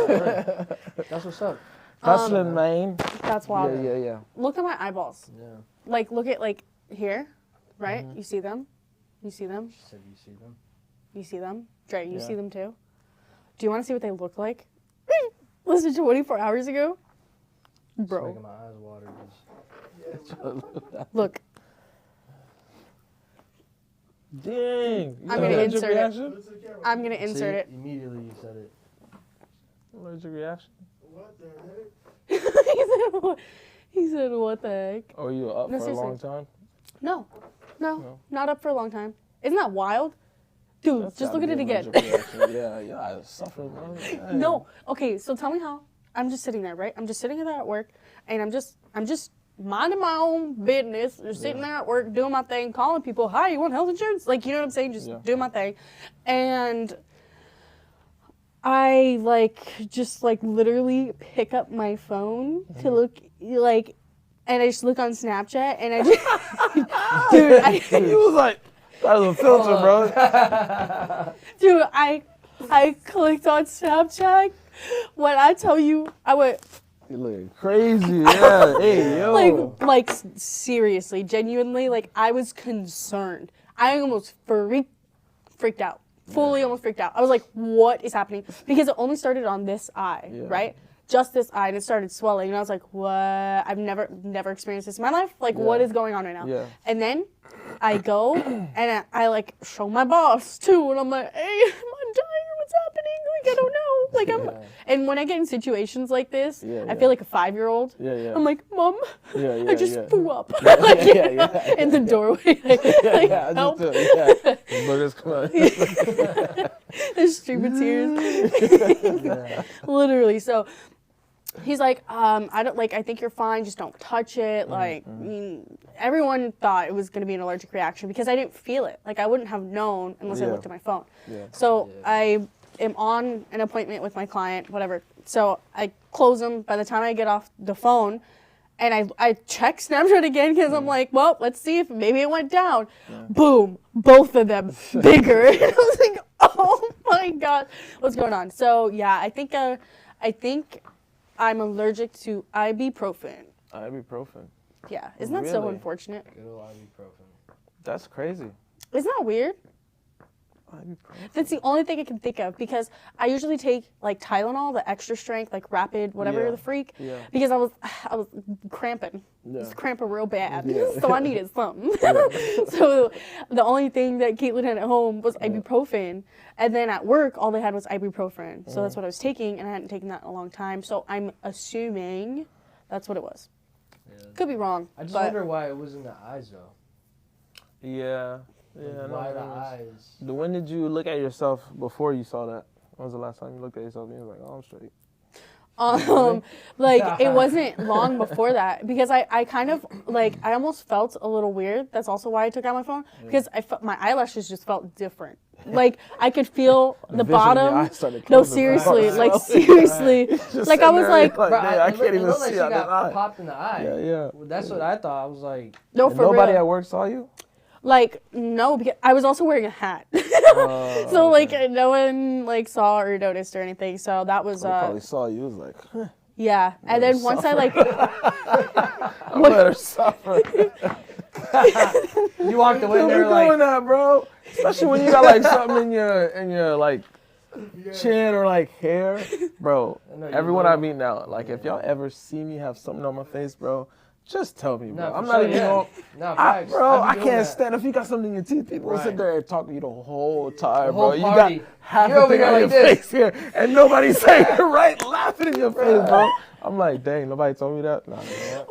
That's what's up. Hustling, man. That's wild. Yeah. Look at my eyeballs. Yeah. Like, look at, like, here, right? You see them? You see them? She said you see them. You see them? Dre, you Yeah. see them too? Do you want to see what they look like? Listen, 24 hours ago? It's Bro. making my eyes water. Look. Dang. I'm gonna insert it. I'm going to See, insert it. Immediately you said it. Allergic reaction? What the heck? he said, what the heck? Oh, you were up No, for a seriously. long time? No, No. not up for a long time. Isn't that wild? Dude, That's just gotta look at be it again. allergic reaction. yeah, I suffer, bro. Dang. No. Okay, so tell me how. I'm just sitting there, right? I'm just sitting there at work, and I'm just minding my own business, just sitting there at work, doing my thing, calling people, hi, you want health insurance? Like, you know what I'm saying? Just doing my thing. And I, just literally pick up my phone to look, and I just look on Snapchat, and I just, dude, He was like, that was a filter, bro. dude, I clicked on Snapchat. When I tell you, I went, You looking crazy, yeah. Hey, yo. like seriously, genuinely, I was concerned. I almost freaked out. Fully almost freaked out. I was like, what is happening? Because it only started on this eye, right? Just this eye, and it started swelling. And I was like, what? I've never experienced this in my life. Like, what is going on right now? Yeah. And then I go, and I show my boss, too. And I'm like, hey, I'm dying. What's happening? I don't know. And when I get in situations like this, I feel like a 5-year-old. Yeah. I'm like, Mom, Yeah, I just threw up. yeah. In the doorway. Help. Boogers come out. There's stream of tears. Literally. So he's like, I think you're fine. Just don't touch it. Everyone thought it was going to be an allergic reaction because I didn't feel it. I wouldn't have known unless I looked at my phone. Yeah. So I am on an appointment with my client, whatever. So I close them. By the time I get off the phone, and I check Snapchat again because I'm like, well, let's see if maybe it went down. Boom, both of them bigger. I was like, oh my God, what's going on? So yeah, I think I'm allergic to ibuprofen. Ibuprofen. Yeah, isn't that so Really? unfortunate? Good old ibuprofen. That's crazy. Isn't that weird? Ibuprofen. That's the only thing I can think of because I usually take Tylenol, the extra strength, rapid, whatever the freak, because I was cramping. I was cramping real bad, so I needed something. So the only thing that Caitlin had at home was ibuprofen, and then at work all they had was ibuprofen. So that's what I was taking, and I hadn't taken that in a long time. So I'm assuming that's what it was. Yeah. Could be wrong. I just but wonder why it was in the eyes though. Yeah. Why the eyes? When did you look at yourself before you saw that? When was the last time you looked at yourself and you was like, oh, I'm straight? It wasn't long before that because I kind of I almost felt a little weird. That's also why I took out my phone because my eyelashes just felt different. I could feel the bottom. No, seriously, seriously. I was like, bro, I can't even looked like see she out that got eye. popped in the eye. Yeah. Well, that's what I thought. I was like, no, And for nobody real. at work saw you? No, because I was also wearing a hat. So no one saw or noticed or anything. So that was They probably saw you. It was like, huh, yeah. And then once I I better suffer. you walked away and Don't they be were like, doing that, bro. Especially when you got something in your chin or hair, bro. Everyone I meet now, if y'all ever see me have something on my face, bro, just tell me, bro. No, I'm for not sure, even going. No, facts. Bro, I I be doing can't that. stand if you got something in your teeth. People will sit there and talk to you the whole time, The whole bro. You party. got half You're the over thing here on like your this. face here, and nobody's saying you're right, laughing in your face, bro. I'm like, dang, nobody told me that. Nah,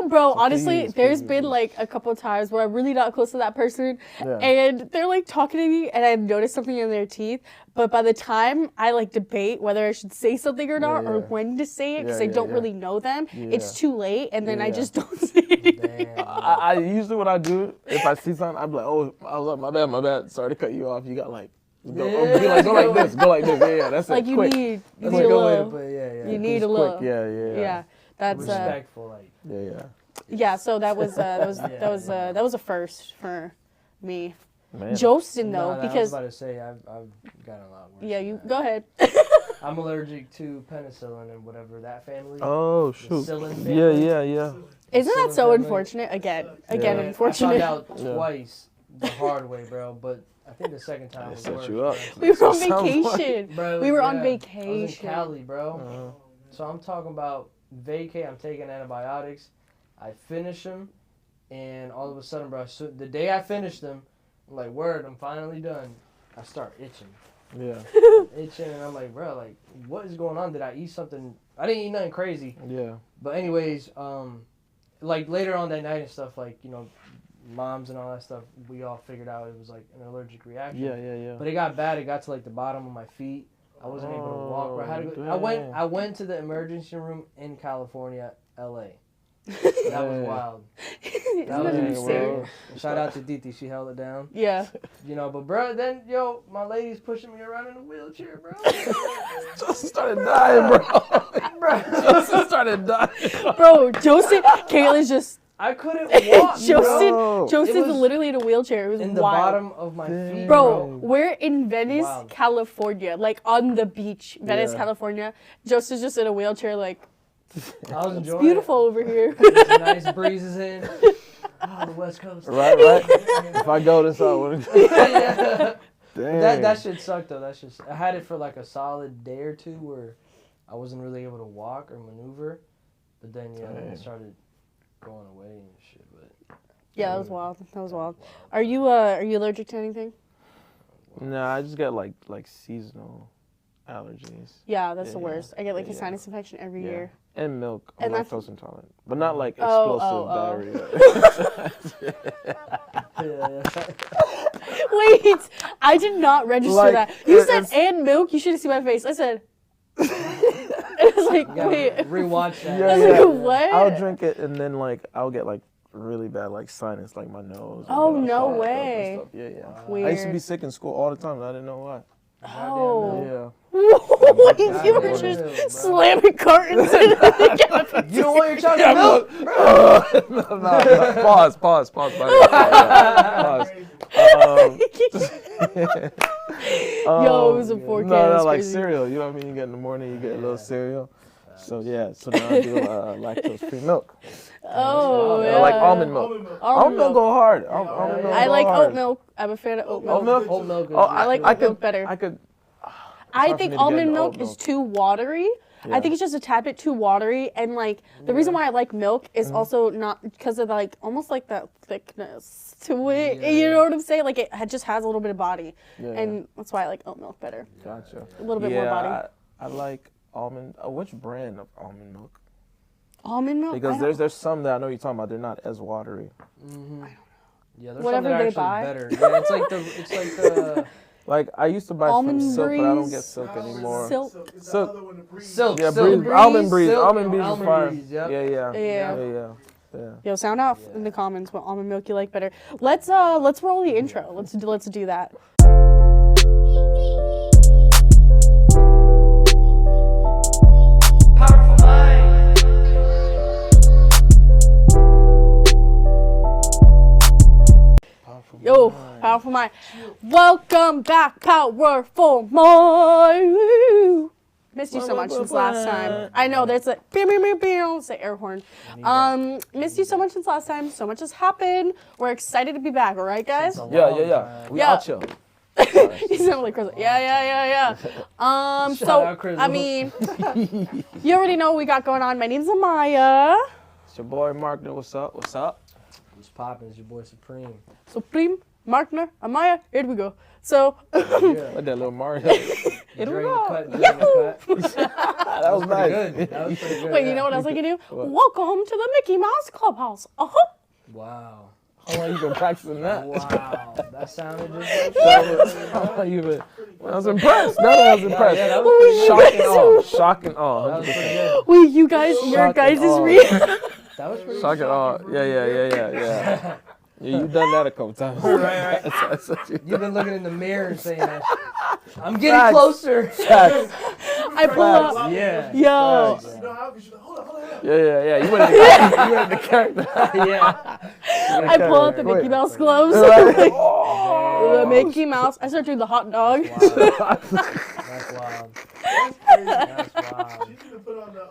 Bro, honestly, please, there's please, been a couple of times where I'm really not close to that person, and they're talking to me, and I notice something in their teeth. But by the time I debate whether I should say something or not, or when to say it, because I don't really know them, it's too late, and then I just don't say anything. I usually what I do if I see something, I'm like, oh, I was like, my bad. Sorry to cut you off. You got go like this. Yeah, that's it. You Quick. need a That's a good way to little. put it, You need a Quick. little. Yeah. That's respectful, yeah. So that was a first for me. Man. Jostin though, I was because about to say I've gotten a lot worse. yeah, you go ahead. I'm allergic to penicillin and whatever that family. Oh the shoot. psyllin family. Yeah. Isn't that so Family. unfortunate? Again, Yeah, unfortunate. I found out twice the hard way, bro. But I think the second time They was set worse. you up. We were on Sounds like- vacation. Bro, We were on I was in vacation. Cali, bro. So I'm talking about vacay. I'm taking antibiotics. I finish them, and all of a sudden, bro, the day I finished them, I'm like, word, I'm finally done. I start itching. Yeah. Itching, and I'm like, bro, like, what is going on? Did I eat something? I didn't eat nothing crazy. Yeah. But anyways, like later on that night and stuff, like, you know, moms and all that stuff, we all figured out it was like an allergic reaction. Yeah. But it got bad. It got to like the bottom of my feet. I wasn't able to walk. Bro. I had to go. I went to the emergency room in California, LA. That was wild. Isn't That that was insane? insane. Shout out to Diti. She held it down. Yeah. You know, but bro, then my lady's pushing me around in a wheelchair, bro. Justin started dying, bro. Justin started dying. Bro, Joseph, Kayla's just. I couldn't walk. Bro. Joseph's It was literally in a wheelchair. It was in the wild. bottom of my feet, Bro, we're in Venice, Wild. California, like on the beach, Venice, Yeah. California. Joseph's just in a wheelchair, like, I was it's enjoying beautiful over here. it. Nice breezes in. Oh, the West Coast. Right. If I go this out, Yeah. dang. That shit sucked though. I had it for like a solid day or two where I wasn't really able to walk or maneuver, but then then it started going away and shit. But Yeah, that was wild. That was wild. Are you allergic to anything? Nah, I just get like seasonal allergies. Yeah, that's the Yeah, worst. I get like a yeah. sinus infection every Yeah. year. And milk. I'm And that's- lactose intolerant, but not like Oh, explosive diarrhea. Wait, I did not register Like, that. You it's- said and milk. You should have seen my face. I said. It was like, you gotta wait. rewatch that. Yeah, I was yeah. like, what? I'll drink it and then like I'll get like really bad like sinus, like my nose. Oh, and, no stuff and way. stuff. Yeah. Weird. I used to be sick in school all the time. And I didn't know why. Oh. Yeah. What? You Goddamn were milk, just bro. slamming cartons in the You don't want your chocolate milk? No. Pause. Pause. Pause. Yo, it was a 4K. No, That's like crazy. cereal. You know what I mean? You get in the morning, you get a little cereal. So yeah, so now I do lactose-free milk. Oh, I yeah. like almond milk. Almond milk go hard. Almond milk I go like hard. oat milk. I'm a fan of oat milk. Oat milk? Oat milk is Oh, I like oat milk better. I could. I hard for think me to get almond into milk oat is milk. too watery. Yeah. I think it's just a tad bit too watery, and like the reason why I like milk is also not because of like almost like that thickness to it. Yeah. You know what I'm saying? Like it just has a little bit of body, Yeah. and that's why I like oat milk better. Gotcha. A little bit more body. I like almond. Which brand of almond milk? Almond milk. Because I don't- there's some that I know you're talking about. They're not as watery. Yeah, there's Whatever some that are they actually buy. better. Yeah, it's like the Like I used to buy Almond from Silk, but I don't Breeze. get Silk anymore. Silk. Is Silk. the other one, the breeze? silk. Yeah, silk. breeze. Almond breeze. Silk, Almond breeze is almond fire. breeze, yep. Yeah. Yo, sound off in the comments what almond milk you like better. Let's roll the intro. Let's do that. Powerful mind. Yo, powerful mind. Welcome back, powerful mind. Missed you so much since last time. I know there's a pew, pew, pew, pew, it's the air horn. Missed you so much since last time. So much has happened. We're excited to be back. All right, guys. Yeah. We Yeah. out here. You sound like Chris. Yeah. Shout So out, Chris. I mean, you already know what we got going on. My name's Amaya. It's your boy Markner. What's up? What's up? What's poppin'? It's your boy Supreme. Supreme, Markner, Amaya. Here we go. So Yeah. What that little Mario? here we During go. the cut. During the cut. That was Pretty nice. good. That was pretty good. Wait, you yeah. know what else I can do? What? Welcome to the Mickey Mouse Clubhouse. Wow. How long you been practicing that? Wow. That sounded just like How long you been? I was impressed. I was impressed. Yeah, that was pretty good. Shock and That awe. was pretty 100%. good. Wait, you guys, your Shock and guys' awe. real. That was pretty Shock and awe. Yeah. Yeah, you done that a couple times. Right. That's what you You've been looking in the mirror and saying that. I'm getting Facts. closer. Facts. I pull up. Yeah. Yo. Facts. You know how? Hold up. Yeah. You went in the character. Yeah. I pull out the Wait. Mickey Mouse gloves. Right. The Mickey Mouse. I start doing the hot dog. Wow. That's wild. That's crazy. That's wild. She need to put on the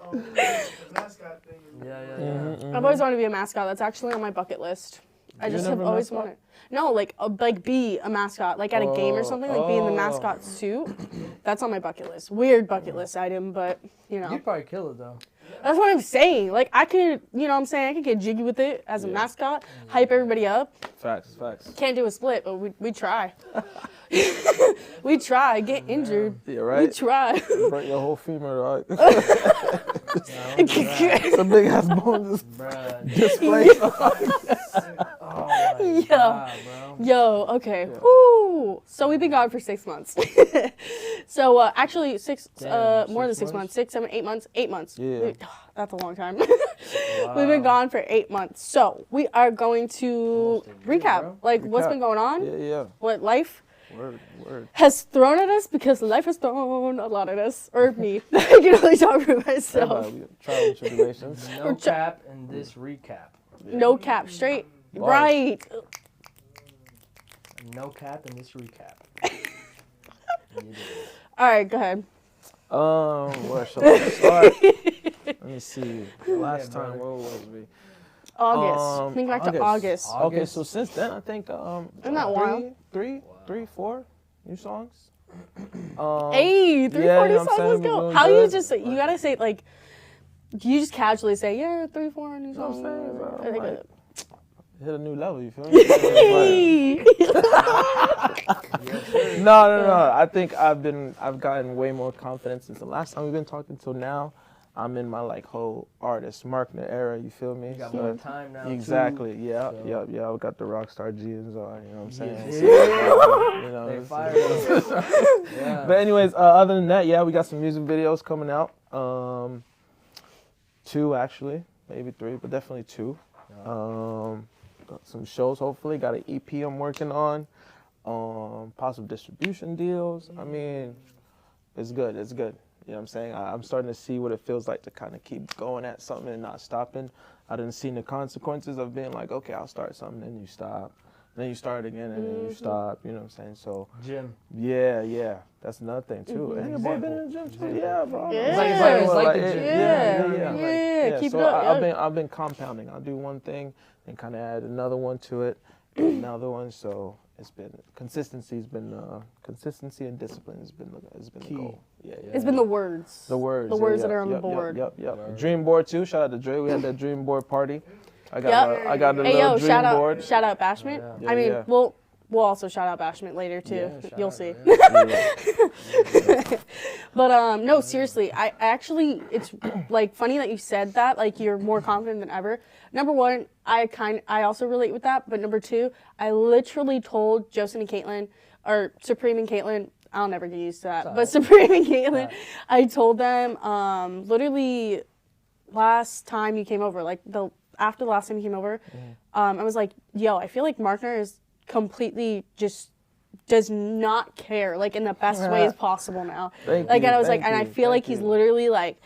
mascot thing. Yeah. I've always wanted to be a mascot. That's actually on my bucket list. I You just never have always mascot? wanted. No, like be a mascot, like at a game or something, like be in the Oh. mascot suit. That's on my bucket list. Weird bucket list item, but you know. You'd probably kill it though. That's what I'm saying. Like I could, you know what I'm saying? I could get jiggy with it as a mascot, hype everybody up. Facts. Can't do a split, but we try. We try. Get injured. Yeah, right. We try. Break your whole femur, right? Yeah, It's a big ass bone just bruh. displaced. Oh my Yo. god, bro. Yo, okay. Woo. So we've been gone for 6 months. So actually Damn, more than 6 6 months, 6, 7, 8 months, 8 months. Yeah. That's a long time. We've been gone for 8 months. So we are going to Almost a year, recap, bro. like what's been going on, Yeah. what life Word. has thrown at us, because life has thrown a lot at us, or me. I can only talk for myself. Everybody, we got trials and tribulations. No cap in this recap. No cap, straight. Bars. Right. No cap in this recap. All right, go ahead. Where shall I start? Let me see. Last Yeah, time, where was we? August. Think back to August. Okay, so since then, I think Isn't that wild? three, 4 new songs. Hey, 340 yeah, I'm songs, saying let's we're go. doing How good. you just say, you gotta say like, you just casually say, yeah, 3, 4 new You know what songs. I'm saying, bro? I think Like, hit a new level, you feel me? Hey. No. I think I've gotten way more confidence since the last time we've been talking till now. I'm in my like whole artist marketing era, you feel me? You got So- more time now. Exactly, yeah, So- yeah. I got the Rockstar jeans on, you know what I'm saying? Yeah. So, you know, They it's- fired us. Yeah. But anyways, other than that, yeah, we got some music videos coming out. 2 actually, maybe 3, but definitely 2. Got some shows, hopefully. Got an EP I'm working on. Possible distribution deals. I mean, it's good. You know what I'm saying? I'm starting to see what it feels like to kind of keep going at something and not stopping. I didn't see the consequences of being like, okay, I'll start something, then you stop. Then you start again, and then you stop. You know what I'm saying? So, Gym. yeah. That's another thing, too. And your boy been in the gym, too. Yeah, bro. Yeah. It's like the gym. Yeah, keep so it up. I've been compounding. I'll do one thing and kind of add another one to it, another one. So it's been consistency and discipline has been the Key. goal. Yeah. It's been the words. The words. The words that are on the board. Yep. Dream board too. Shout out to Dre. We had that dream board party. I got a Hey little yo, dream shout board. out Bashment. Yeah. I mean, Yeah. we'll also shout out Bashment later too. Yeah, shout You'll out, see. yeah. But no, seriously, I actually, it's like funny that you said that. Like you're more confident than ever. Number one, I also relate with that. But number two, I literally told Joseph and Caitlin, or Supreme and Caitlin. I'll never get used to that. But alright. Supreme and Caitlin, I told them literally last time you came over, like after the last time you came over, I was like, yo, I feel like Markner is completely just does not care, like in the best ways possible now. Thank Like, you, and I was like, thank and I you, feel like thank he's you. literally like,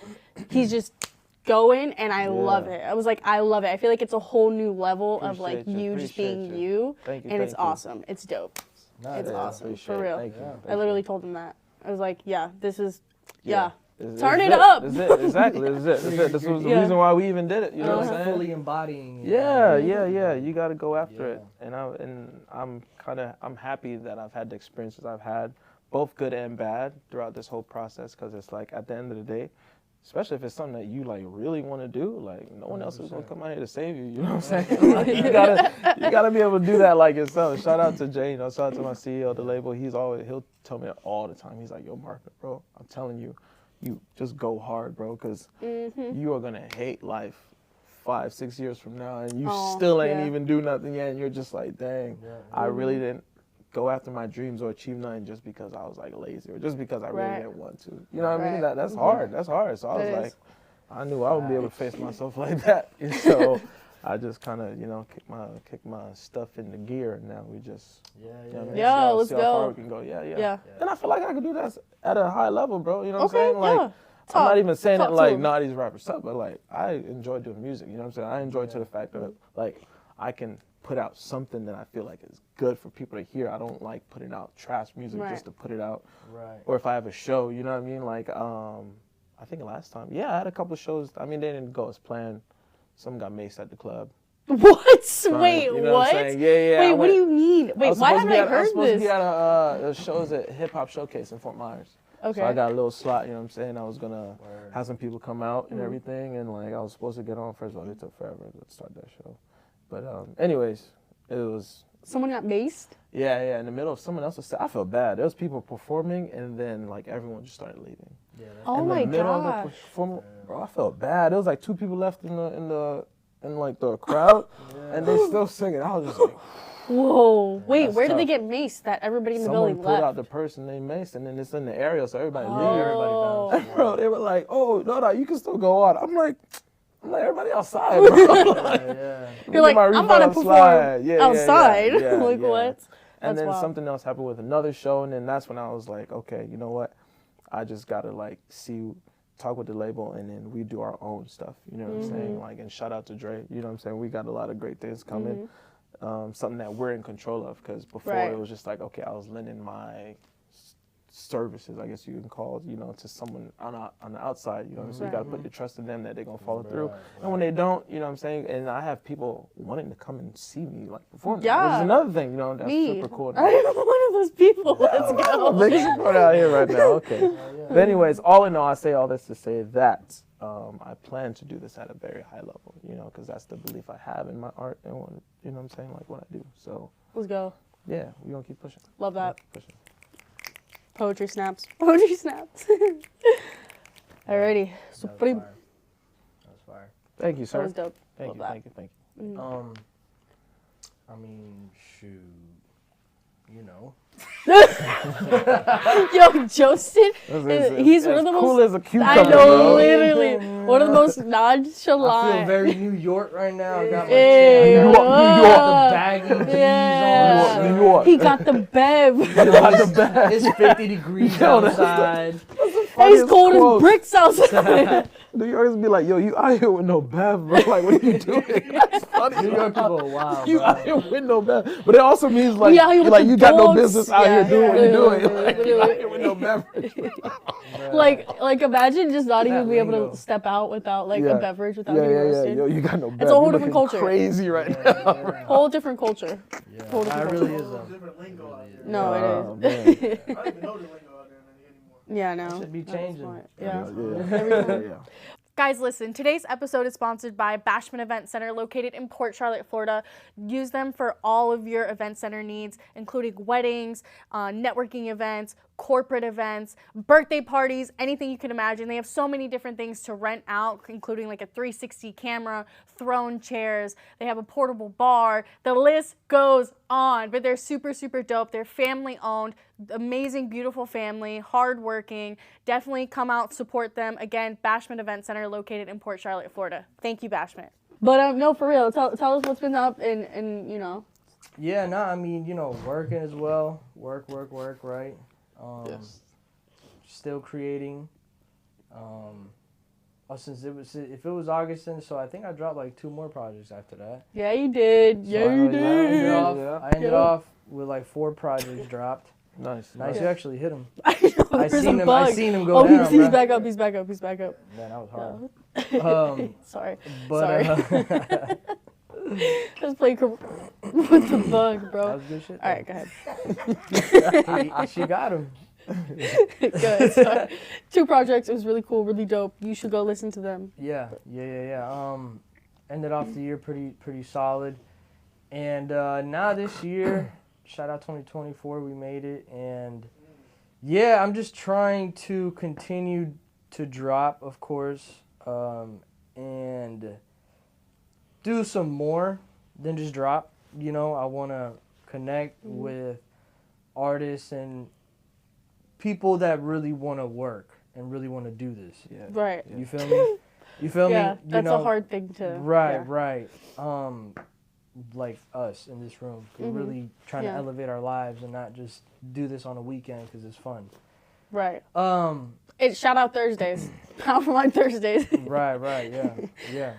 he's just going, and I love it. I was like, I love it. I feel like it's a whole new level of like Appreciate you, you just appreciate being you. you, Thank you, and it's thank you. awesome. It's dope. It's awesome, appreciate for it. real. Thank you, I literally told him that. I was like, yeah, this is, yeah. Turn It's it up. That's it. Exactly. That's it. This was the Yeah. reason why we even did it. You know what I'm Like saying? fully embodying. it. Yeah. You got to go after it. Yeah. And I'm happy that I've had the experiences I've had, both good and bad, throughout this whole process. Because it's like at the end of the day, especially if it's something that you like really want to do, like no one else is gonna come out here to save you. You know what I'm saying? Like, you gotta be able to do that like yourself. Shout out to Jay. You know, shout out to my CEO of the label. He'll tell me all the time. He's like, yo, Mark, bro, I'm telling you, you just go hard, bro, because you are gonna hate life 5-6 years from now, and you still ain't even do nothing yet, and you're just like, dang, I really didn't go after my dreams or achieve nothing just because I was like lazy or just because I really didn't want to. You know what I mean? That's hard. That's hard. So I was like, I knew I would be able to face myself like that. And so I just kind of, kick my stuff into gear, and now we just, you know what I mean? Yeah, See let's how far go. we can go. Yeah. Yeah. And I feel like I can do that at a high level, bro. You know what Okay, I'm saying? Like, yeah. I'm not even saying talk it to like, him. these rappers suck, but like, I enjoy doing music. You know what I'm saying? I enjoy to the fact that like, I can put out something that I feel like is good for people to hear. I don't like putting out trash music just to put it out. Right. Or if I have a show, you know what I mean? Like, I think last time, I had a couple of shows. I mean, they didn't go as planned. Someone got maced at the club. What? Fine. Wait, You know what? I'm saying? Yeah. Wait, what do you mean? Wait, why haven't I heard I was supposed this? to be at shows at Hip Hop Showcase in Fort Myers. Okay. So I got a little slot, you know what I'm saying? I was going to have some people come out and everything. And, like, I was supposed to get on. First of all, they took forever to start that show. But anyways, it was... Someone got maced? Yeah, in the middle of someone else's set. I felt bad. There was people performing, and then, like, everyone just started leaving. Yeah, oh, my gosh. Bro, I felt bad. There was, like, 2 people left in the crowd, and they still singing. I was just like... Whoa. Wait, where tough. did they get maced that everybody in the Someone building pulled left? out the person named Mace, and then it's in the area, so everybody leave. Oh. Everybody Bro, they were like, "Oh, no, you can still go on." I'm like everybody outside, bro. You're like, I'm about to perform outside. Like, what? And then wild. something else happened with another show, and then that's when I was like, okay, you know what? I just gotta like talk with the label, and then we do our own stuff. You know what I'm saying? Like, and shout out to Dre. You know what I'm saying? We got a lot of great things coming. Something that we're in control of, because before it was just like, okay, I was lending my services, I guess you can call it, you know, to someone on the outside, you know what I'm saying? You got to put your trust in them that they're going to follow through. And when they don't, you know what I'm saying? And I have people wanting to come and see me, like, perform. Which is another thing, you know, that's super cool. I'm one of those people. Let's go. Biggest support out here right now, okay. But anyways, all in all, I say all this to say that I plan to do this at a very high level, you know, because that's the belief I have in my art and, you know what I'm saying, like what I do. So, let's go. Yeah, we're going to keep pushing. Love that. Keep pushing. Poetry snaps. Poetry snaps. Alrighty. Supreme. That was fire. Thank you, sir. That was dope. Thank you. I mean, shoot, you know. Yo, Justin, he's one of the most cool as a cucumber. I know, bro. literally, one of the most nonchalant. I feel very New York right now. I got my New the baggy jeans on. New York. He got the bev. It's 50 degrees outside. He's cold as bricks outside. New Yorkers be like, yo, you out here with no bev, bro. Like, what are you doing? That's funny. New York people are wild, You bro. out here with no bev. But it also means, like, We out here with like the you got no dogs. business out here doing what you're doing. Like, you out literally. here with no beverage. like imagine just not even That be able lingo. to step out without like a beverage without being Yeah. roasted. Yo, you got no bev. It's a whole You're different looking culture. crazy right now. Whole different culture. Yeah, Whole that different really culture. is, though. Different lingo out there. No, Oh, it man. is. I don't even know the lingo out there anymore. Yeah, no. Should be That's changing. smart. Yeah. Yeah. Guys, listen, today's episode is sponsored by Bashman Event Center located in Port Charlotte, Florida. Use them for all of your event center needs, including weddings, networking events, corporate events, birthday parties, anything you can imagine. They have so many different things to rent out, including like a 360 camera, throne chairs. They have a portable bar. The list goes on, but they're super, super dope. They're family owned, amazing, beautiful family, hardworking. Definitely come out, support them. Again, Bashman Event Center located in Port Charlotte, Florida. Thank you, Bashman. But no, for real, tell us what's been up and you know. Yeah, no, I mean, you know, working as well. Work, right? Yes. Still creating. Since if it was August, and so I think I dropped like 2 more projects after that. Yeah, you did. So Yeah, you did. I ended off with like 4 projects dropped. Nice. You actually hit him. I know, I there's seen a him. bug. I seen him go down. He's bruh. back up. He's back up. He's back up. Man, that was hard. Sorry. But Sorry. Just play with the bug, bro. that was good shit. All right, go ahead. She got him. Good. So, 2 projects. It was really cool, really dope. You should go listen to them. Yeah. Ended off the year pretty solid, and now this year, shout out 2024, we made it, and yeah, I'm just trying to continue to drop, of course, and do some more than just drop. You know, I want to connect with artists and people that really want to work and really want to do this. Yeah. Right. You feel me? You feel me? Yeah, You that's know, a hard thing to. Right, yeah. right. Like us in this room, we're really trying to elevate our lives and not just do this on a weekend because it's fun. Right. Um. It's shout out Thursdays. Power Line Thursdays. Right. Yeah.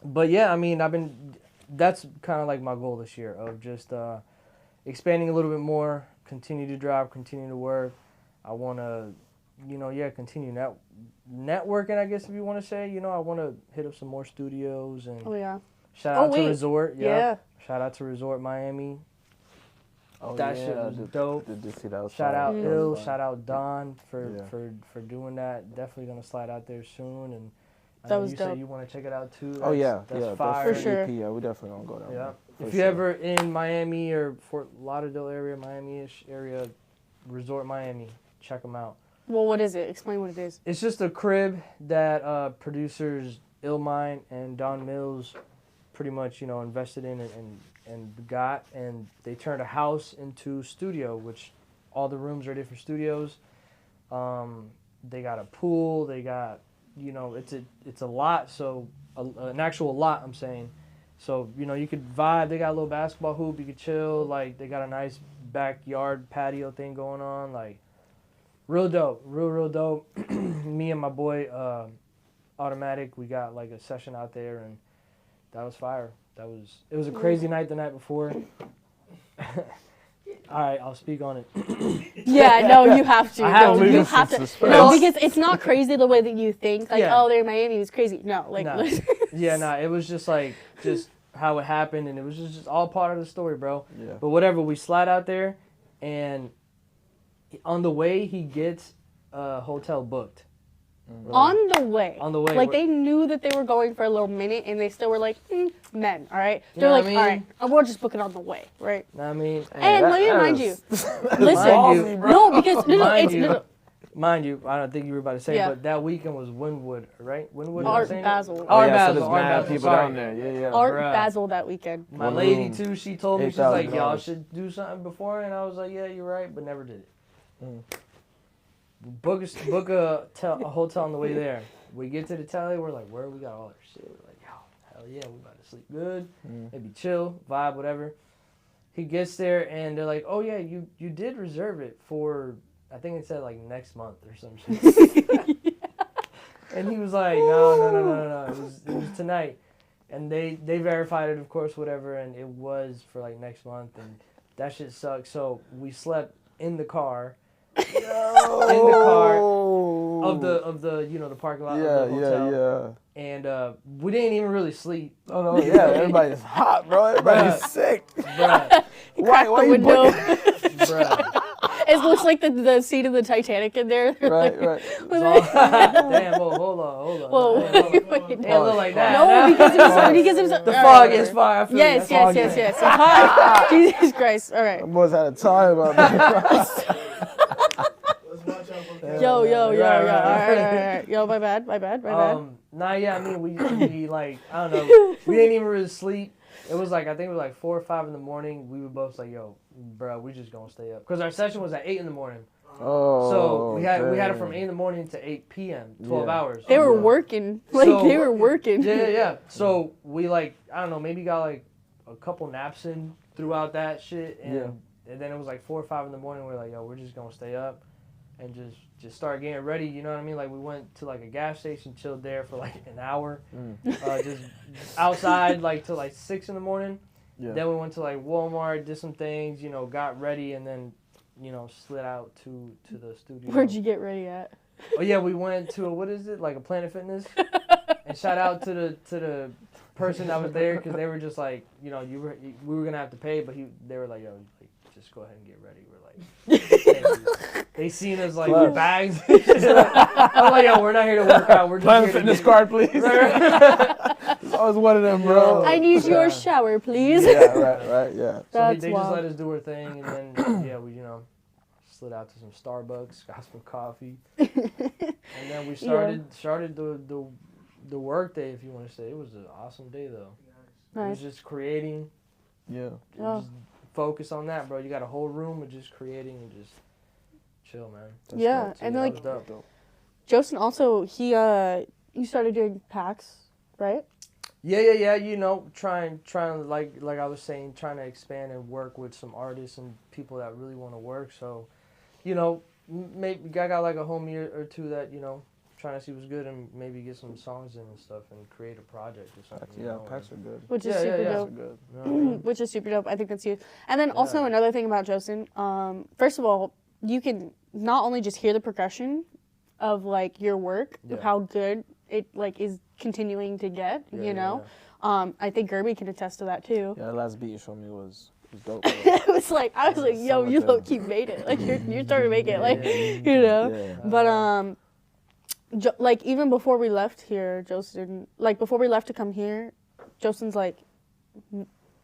But yeah, I mean, I've been that's kind of like my goal this year of just expanding a little bit more, continue to drive, continue to work. I want to, continue networking, I guess if you want to say. I want to hit up some more studios and Oh yeah. shout out to wait. Resort. Yeah. Shout out to Resort Miami. Oh, That shit was dope. Did see that was Shout fire. out That was Ill, fire. shout out Don for doing that. Definitely gonna slide out there soon. And I That know was you dope. said you want to check it out too. Oh yeah, that's fire. For sure. EP, yeah, we definitely gonna go down. Yeah. there, for If you're sure. ever in Miami or Fort Lauderdale area, Miami-ish area, Resort Miami, check them out. Well, what is it? Explain what it is. It's just a crib that producers Illmind and Don Mills pretty much, invested in and got, and they turned a house into studio, which all the rooms are different studios. They got a pool. They got, it's a lot. So an actual lot, I'm saying. So you could vibe. They got a little basketball hoop. You could chill. Like they got a nice backyard patio thing going on. Like real dope. Real dope. Me and my boy Automatic, we got like a session out there, and that was fire. It was a crazy night the night before. All right, I'll speak on it. Yeah, no, you have to. I have No, to. you have to. Suspense. No, because it's not crazy the way that you think. Like, Yeah. oh, they're in Miami. It was crazy. No, like, Nah. Yeah, it was just how it happened, and it was just all part of the story, bro. Yeah. But whatever, we slide out there, and on the way, he gets a hotel booked. on the way. On the way, Like, we're- they knew that they were going for a little minute, and they still were like, men, all right? You They're know like, what I all mean? right, we'll just book it on the way, right? Know what I mean? And let me remind you, listen, Mind you, no, because, no, Mind it's, you, no, Mind you, I don't think you were about to say, Yeah. but that weekend was Wynwood, right? Wynwood. am I Art saying it? Basel. Art yeah, Basel. so there's Art mad Basel. people Sorry. down there. Yeah, yeah. Art Bruh. Basel that weekend. My One lady room, too. She told me she's like, $8,000. y'all should do something before, and I was like, yeah, you're right, but never did it. Book a hotel on the way there. We get to the tally, we're like, where we got all our shit? We're like, yo, hell yeah, we about to sleep good, maybe chill, vibe, whatever. He gets there and they're like, oh yeah, you did reserve it for, I think it said like next month or some shit. And he was like, no, it was tonight. And they verified it, of course, whatever, and it was for like next month, and that shit sucked. So we slept in the car. In the car of the the parking lot of the hotel. And we didn't even really sleep. Oh no, yeah, everybody's hot, bro. Everybody's sick. Bruh. Why the you window. Bruh. It looks like the seat of the Titanic in there. Right. It's all- Damn, hold on. Whoa. Damn, hold on. Wait, It look like that. No, because it was The all fog right, is fire. I feel Yes, you. That yes. fog It's hot. Jesus Christ. All right. Them boys had a time about that. Let's watch out for is- Yo. Right. All right. Yo, my bad. Nah, yeah, I mean, we like, I don't know, we didn't even really sleep. It was like, I think it was like 4 or 5 in the morning. We were both like, yo, bro, we just gonna stay up. Because our session was at 8 in the morning. Oh. So we had it dang. from 8 in the morning to 8 p.m., 12 Yeah. hours. They were working. Like, So- they were working. Yeah. So we like, I don't know, maybe got like a couple naps in throughout that shit. And then it was like 4 or 5 in the morning. We were like, yo, we're just gonna stay up and just start getting ready. You know what I mean? Like we went to like a gas station, chilled there for like an hour, just outside like till like 6 in the morning. Yeah. Then we went to like Walmart, did some things, got ready, and then slid out to the studio. Where'd you get ready at? Oh yeah, we went to like a Planet Fitness, and shout out to the person that was there because they were just like, we were gonna have to pay, but they were like, yo, just go ahead and get ready. We're like, thank you. They seen us like with bags. I'm like, yo, we're not here to work out. We're just Planet here to Fitness get- card, please. It's always one of them, bro. I need your shower, please. Yeah, right, yeah. So That's they just wild. let us do our thing, and then we slid out to some Starbucks, got some coffee, and then we started the work day, if you want to say. It was an awesome day though. It was Nice. just creating. Yeah. Oh. Just focus on that, bro. You got a whole room of just creating and just chill, man. That's Yeah, dope, too. and That like was dope. Joseph also you started doing PAX, right? Yeah. Trying like I was saying, trying to expand and work with some artists and people that really want to work. So, maybe I got like a homie or two that trying to see what's good and maybe get some songs in and stuff and create a project or something. Yeah, packs are good. Which is Yeah, super yeah. dope. Packs are good. You know what I mean? Which is super dope. I think that's huge. And then also Yeah. another thing about Jostin, first of all, you can not only just hear the progression of like your work, of Yeah. how good it like is continuing to get, Yeah, you yeah, know. I think Gerby can attest to that too. Yeah, the last beat you showed me was dope. Bro. It was like I was like, yo, you low key made it. Like you're starting to make it. Like you know. Yeah. But like even before we left here, Jostin, like before we left to come here, Jostin's like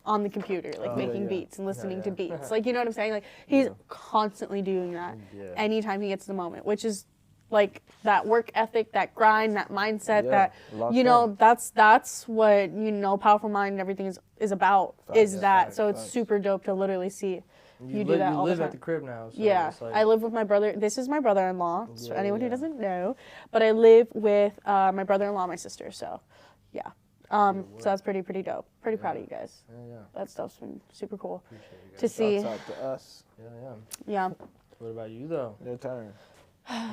on the computer, like making yeah. beats and listening to yeah. beats. Like you know what I'm saying? Like he's constantly doing that Yeah. anytime he gets the moment, which is like that work ethic, that grind, that mindset, Yeah, that locked you know, in. that's what you know, Powerful Mind and everything is about. Is yeah, that facts, so? It's facts. super dope to literally see you do live, that you all the live time. at the crib now. So Yeah, it's like, I live with my brother. This is my brother-in-law. For Yeah, anyone who yeah. doesn't know, but I live with my brother-in-law, my sister. So, yeah. So that's pretty dope. Pretty proud of you guys. Yeah. That stuff's been super cool Appreciate you guys. to see. Shouts out to us. Yeah. Yeah. What about you though? Your turn.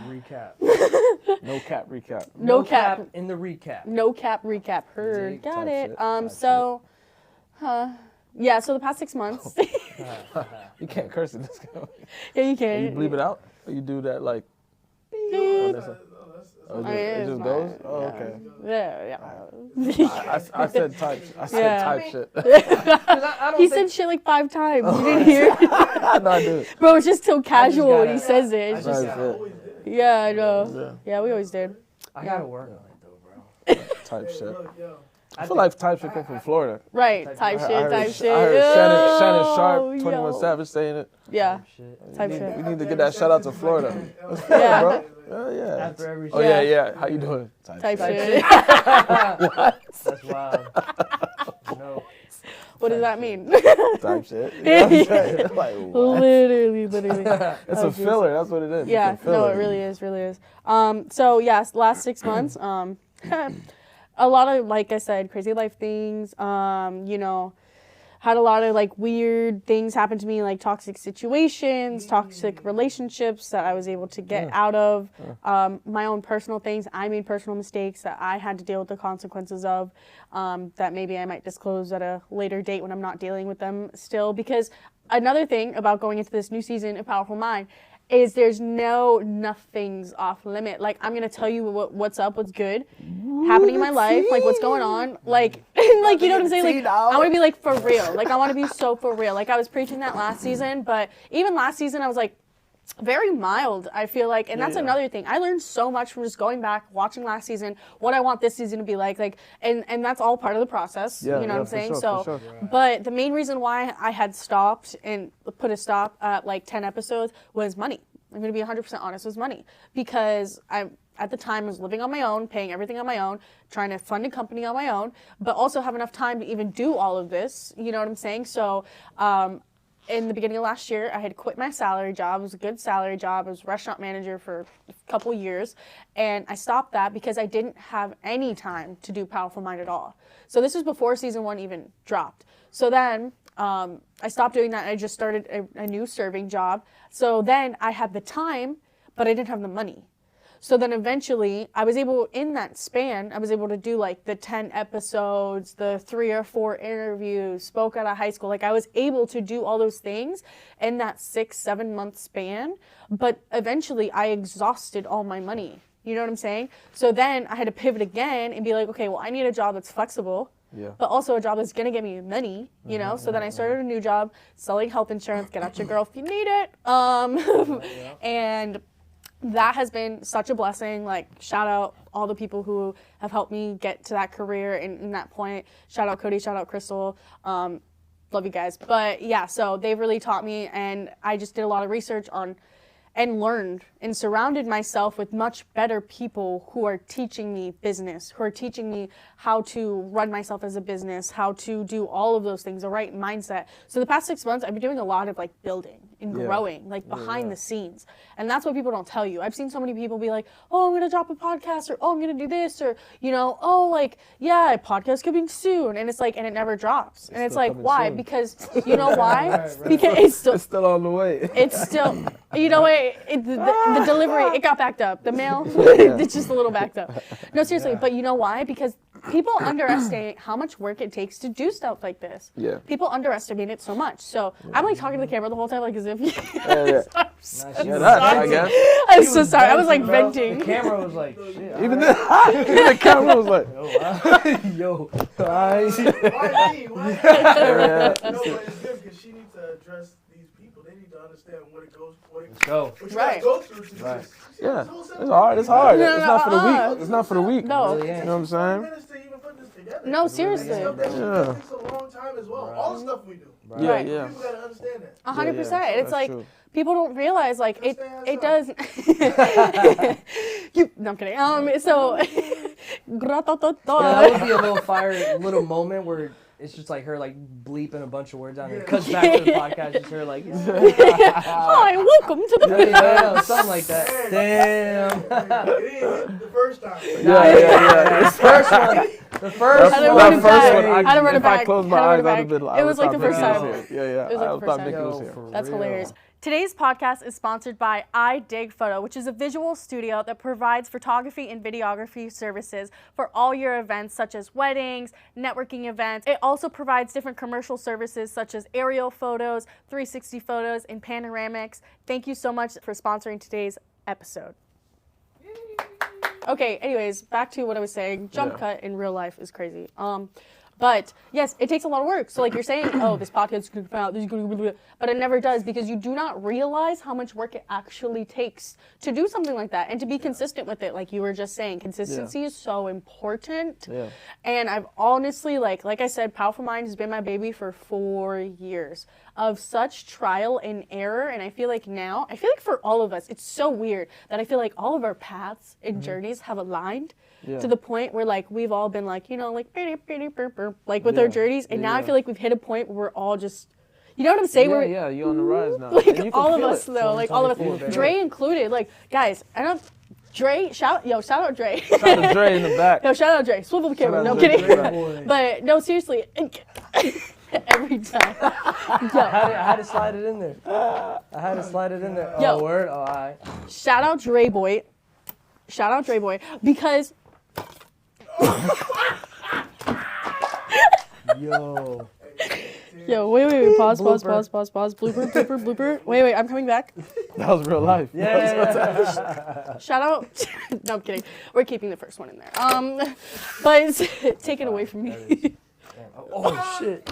Recap. No cap recap. No cap. in the recap. No cap recap. Heard. Dig Got type it. shit, type So, yeah. So the past 6 months. You can't curse in this guy. Yeah, you can. You bleep it out? Or you do that like? Beep. Oh, it Oh, yeah, just it's goes? fine. Oh, Yeah. okay. Yeah. I said type. I said Yeah. type shit. I don't He think said shit like 5 times. You didn't hear it? No, I did. Bro, it's just so casual when he gotta- says it. It's I just, just- That's it. yeah, I know. Yeah, we always did. I gotta work on it though, bro. Type shit. Look, yo. I feel like type shit come from Florida. Right, type I shit, heard, type shit. I heard Shannon Yo, Sharp, 21 yo. Savage saying it. Yeah, Shit. type We shit. need to get that shout out to Florida. Yeah, Bro. Yeah. After every Oh shit. yeah. How you doing? type Type shit. That's wild. No. What does that mean? Type shit. You know what I'm saying? Like what? Literally. It's a filler. That's what it is. Yeah, It's a filler. no, it really is. So yes, last 6 months, a lot of, like I said, crazy life things. You know, had a lot of like weird things happen to me, like toxic situations, toxic relationships that I was able to get out of. My own personal things. I made personal mistakes that I had to deal with the consequences of. That maybe I might disclose at a later date when I'm not dealing with them still. Because another thing about going into this new season of Powerful Mind is there's nothing's off limit. Like, I'm gonna tell you what's up, what's good happening in my life, like what's going on, like like you know what I'm saying? Like I want to be like for real. Like I want to be so for real. Like I was preaching that last season, but even last season I was like very mild, I feel like, and that's another thing. I learned so much from just going back, watching last season, what I want this season to be like and that's all part of the process. Yeah, you know what I'm for saying? sure, So, for sure. but the main reason why I had stopped and put a stop at like 10 episodes was money. I'm gonna be 100% honest, was money, because I at the time was living on my own, paying everything on my own, trying to fund a company on my own, but also have enough time to even do all of this. You know what I'm saying? So. In the beginning of last year, I had quit my salary job. It was a good salary job. I was a restaurant manager for a couple years. And I stopped that because I didn't have any time to do Powerful Mind at all. So this was before season 1 even dropped. So then I stopped doing that and I just started a new serving job. So then I had the time, but I didn't have the money. So then eventually I was able, in that span, I was able to do like the 10 episodes, the 3 or 4 interviews, spoke out of high school. Like I was able to do all those things in that 6-7 month span. But eventually I exhausted all my money. You know what I'm saying? So then I had to pivot again and be like, okay, well, I need a job that's flexible. Yeah. But also a job that's gonna get me money, you know. So then I started a new job, selling health insurance. Get out your girl if you need it. And that has been such a blessing. Like, shout out all the people who have helped me get to that career and in that point. Shout out Cody, shout out Crystal. Love you guys. But yeah, so they've really taught me, and I just did a lot of research on and learned and surrounded myself with much better people who are teaching me business, who are teaching me how to run myself as a business, how to do all of those things, the right mindset. So the past 6 months, I've been doing a lot of like building and Yeah. growing, like behind the scenes. And that's what people don't tell you. I've seen so many people be like, oh, I'm going to drop a podcast, or oh, I'm going to do this, or, you know, oh, like, yeah, a podcast coming soon. And it's like, and it never drops. And it's still like, coming why? soon. Because, you know why? Right. Because it's still on the way. it's still, you know, the delivery, it got backed up. The mail, it's just a little backed up. No, seriously, but you know why? Because people underestimate how much work it takes to do stuff like this. Yeah. People underestimate it so much. So I'm like talking to the camera the whole time, like as if. Yeah. I'm so Nice. Yeah, that, I guess. I'm so sorry. I was like bro. venting. The camera was like, shit. Even the camera was like, Yo, I Why me? Why me? yeah. No, but it's good because she needs to address these people. They need to understand what it goes, Let's go. what you Right. gotta go through to do Right. this. Yeah. This whole It's seven hard. It's hard. No, It's no, not for the uh-uh. week. It's not for the week. No. Really You ain't. know what I'm saying? minutes to even put this together. No, seriously. Stuff that Yeah. takes a long time as well. Right. All the stuff we do. Right. Yeah, Right. yeah. People gotta understand that. 100%. It's That's like true. people don't realize like it Just does. No, I'm kidding. So. Yeah, that would be a little fire, little moment where it's just like her like bleeping a bunch of words out and it cuts back to the podcast, just her like, Hi, welcome to the. yeah, something like that. Damn. It didn't hit the first time. Yeah. The first one. The first How to one. run it That first back. one, How to run it if I back. closed my How to run eyes, it I'd have back. been. It was like the first Mickey time. was here. Yeah. It was like I the first thought time. Mickey was Yo, here. for That's real. hilarious. Today's podcast is sponsored by I Dig Photo, which is a visual studio that provides photography and videography services for all your events, such as weddings, networking events. It also provides different commercial services, such as aerial photos, 360 photos, and panoramics. Thank you so much for sponsoring today's episode. Okay, anyways, back to what I was saying. Jump Yeah. cut in real life is crazy. But yes, it takes a lot of work. So like you're saying, oh, this podcast is going to come out, this is going to, but it never does because you do not realize how much work it actually takes to do something like that and to be consistent with it. Like you were just saying, consistency is so important. Yeah. And I've honestly, like I said, Powerful Mind has been my baby for 4 years of such trial and error. And I feel like for all of us, it's so weird that I feel like all of our paths and journeys have aligned. Yeah. To the point where like we've all been like, you know, like like with our journeys, and now I feel like we've hit a point where we're all just, you know what I'm saying? Yeah, you're on the rise now. Like And you can all of feel us it. though, like all of us, 2024, Dre included. Like guys, I don't. Dre, shout out Dre. Shout out to Dre in the back. No, shout out Dre. Swivel the camera. Shout No, out I'm to kidding. Dre. Boy. But no, seriously. Every time. I had to slide it in there. I had to slide it in there. Yo. Oh, word? Oh, all right. Shout out Dre Boy. Shout out Dre Boy because Yo. yo, wait, pause, Blooper. blooper. Wait, I'm coming back. That was real life. Yeah. Shout out. No, I'm kidding. We're keeping the first one in there. But take it away from me. Oh, shit.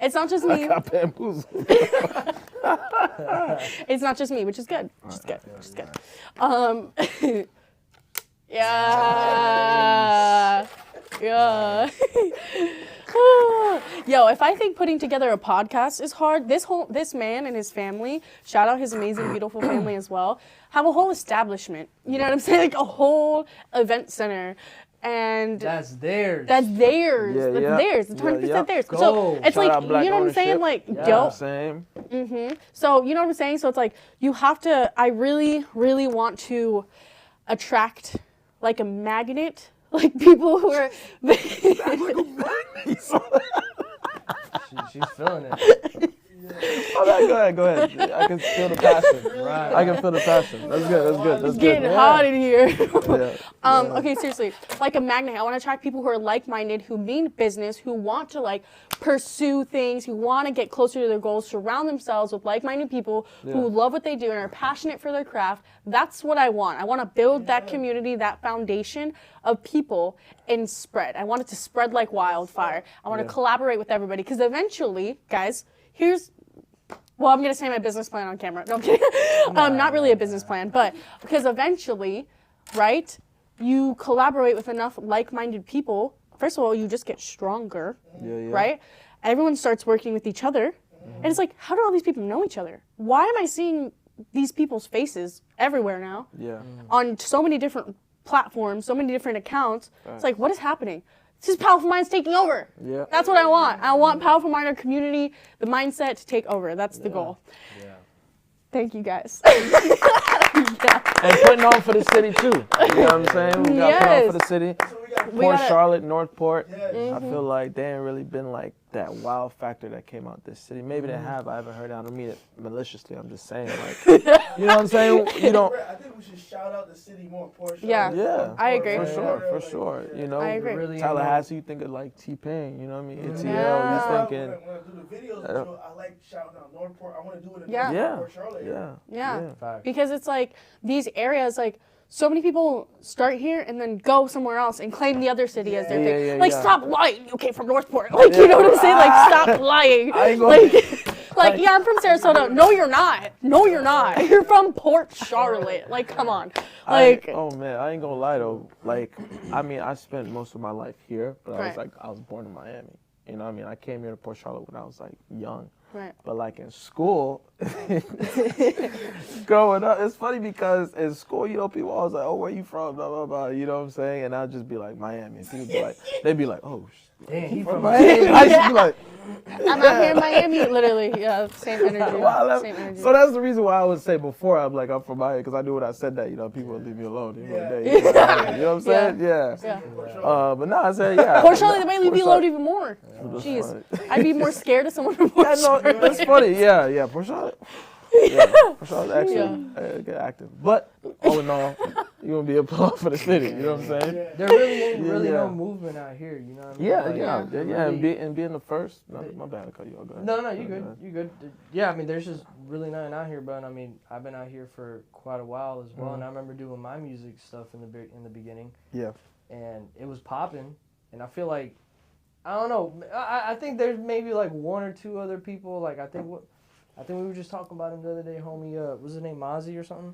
It's not just I me. got bamboozled. It's not just me, which is good. Which is good. Yeah. Yeah. Yo, if I think putting together a podcast is hard, this man and his family, shout out his amazing, beautiful family as well, have a whole establishment. You know what I'm saying? Like a whole event center. And That's theirs. that's theirs. Yeah, That's yeah. theirs. It's 100% Yeah. theirs. Go. So it's Shout like, out Black you know what I'm saying? ownership. Like, Yeah. yo, Same. so you know what I'm saying? So it's like you have to. I really, really want to attract like a magnet, like people who are. She's feeling it. Go ahead. I can feel the passion. Right. I can feel the passion. That's good. It's getting hot in here. Yeah. Okay, seriously, like a magnet. I want to attract people who are like-minded, who mean business, who want to like pursue things, who want to get closer to their goals, surround themselves with like-minded people who love what they do and are passionate for their craft. That's what I want. I want to build that community, that foundation of people and spread. I want it to spread like wildfire. I want to collaborate with everybody because eventually, guys, well, I'm going to say my business plan on camera. No, I'm kidding. Not really a business plan, but because eventually, right, you collaborate with enough like-minded people, first of all, you just get stronger, right? Everyone starts working with each other. And it's like, how do all these people know each other? Why am I seeing these people's faces everywhere now? Yeah. On so many different platforms, so many different accounts. It's like, what is happening? This is Powerful Minds taking over. That's what I want. I want Powerful Mind, our community, the mindset to take over. That's the goal. Thank you guys. And putting on for the city too. You know what I'm saying? We got put on for the city. So we got Port Charlotte, Northport. Yes. I feel like they ain't really been like that wow factor that came out this city. Maybe they have. I haven't heard it. I don't mean it maliciously. I'm just saying, like, you know what I'm saying? You don't. I think we should shout out the city more. Port Yeah. Charlotte. Yeah, I agree. For sure. You know, I agree. Really Tallahassee, you think of like T-Pain. You know what I mean? ATL, Yeah. you thinking. When I do the videos, with you, I like shouting out Northport. I want to do it in Yeah. Port Charlotte. Yeah. Fact. Because it's like these areas, like so many people start here and then go somewhere else and claim the other city as their thing. Yeah, Like, yeah. stop lying. You came from Northport. Like, you know what I'm saying? Like, stop lying. I ain't gonna- Like, yeah, I'm from Sarasota. No, you're not. No, you're not. You're from Port Charlotte. Like, come on. Like, oh man, I ain't gonna lie though. Like, I mean, I spent most of my life here, but Right. I was born in Miami. You know what I mean? I came here to Port Charlotte when I was like young. right. But like in school, growing up, it's funny because in school, you know, people always like, oh, where you from? Blah, blah, blah. You know what I'm saying? And I'd just be like, Miami. And people be like, they'd be like, oh, Damn, he from from Miami. I used to be like, I'm out here in Miami. Literally, yeah, same energy. Well, I left- Same energy. so that's the reason why I would say before I'm like, I'm from Miami, because I knew when I said that, you know, people would leave me alone. You know what I'm saying? Yeah. But no, I said, yeah. Port Charlotte, they may leave you Port alone even more. Charlotte. Jeez, I'd be more scared of someone from Port Yeah, no, Charlotte. that's funny. Yeah, Port Charlotte. Yeah, Port Charlotte's actually get active. But all in all, you're gonna be a pull for the city. You know what I'm saying? There really ain't Yeah. no movement out here. You know what I mean? Yeah, Like, and being the first. No, my bad, I cut you off. Go ahead. No, you good. You good. Yeah, I mean, there's just really nothing out here, but I mean, I've been out here for quite a while as well, and I remember doing my music stuff in the beginning. Yeah. And it was popping, and I feel like, I don't know. I think there's maybe like one or two other people. Like I think we were just talking about him the other day, homie. What's his name, Mozzie or something?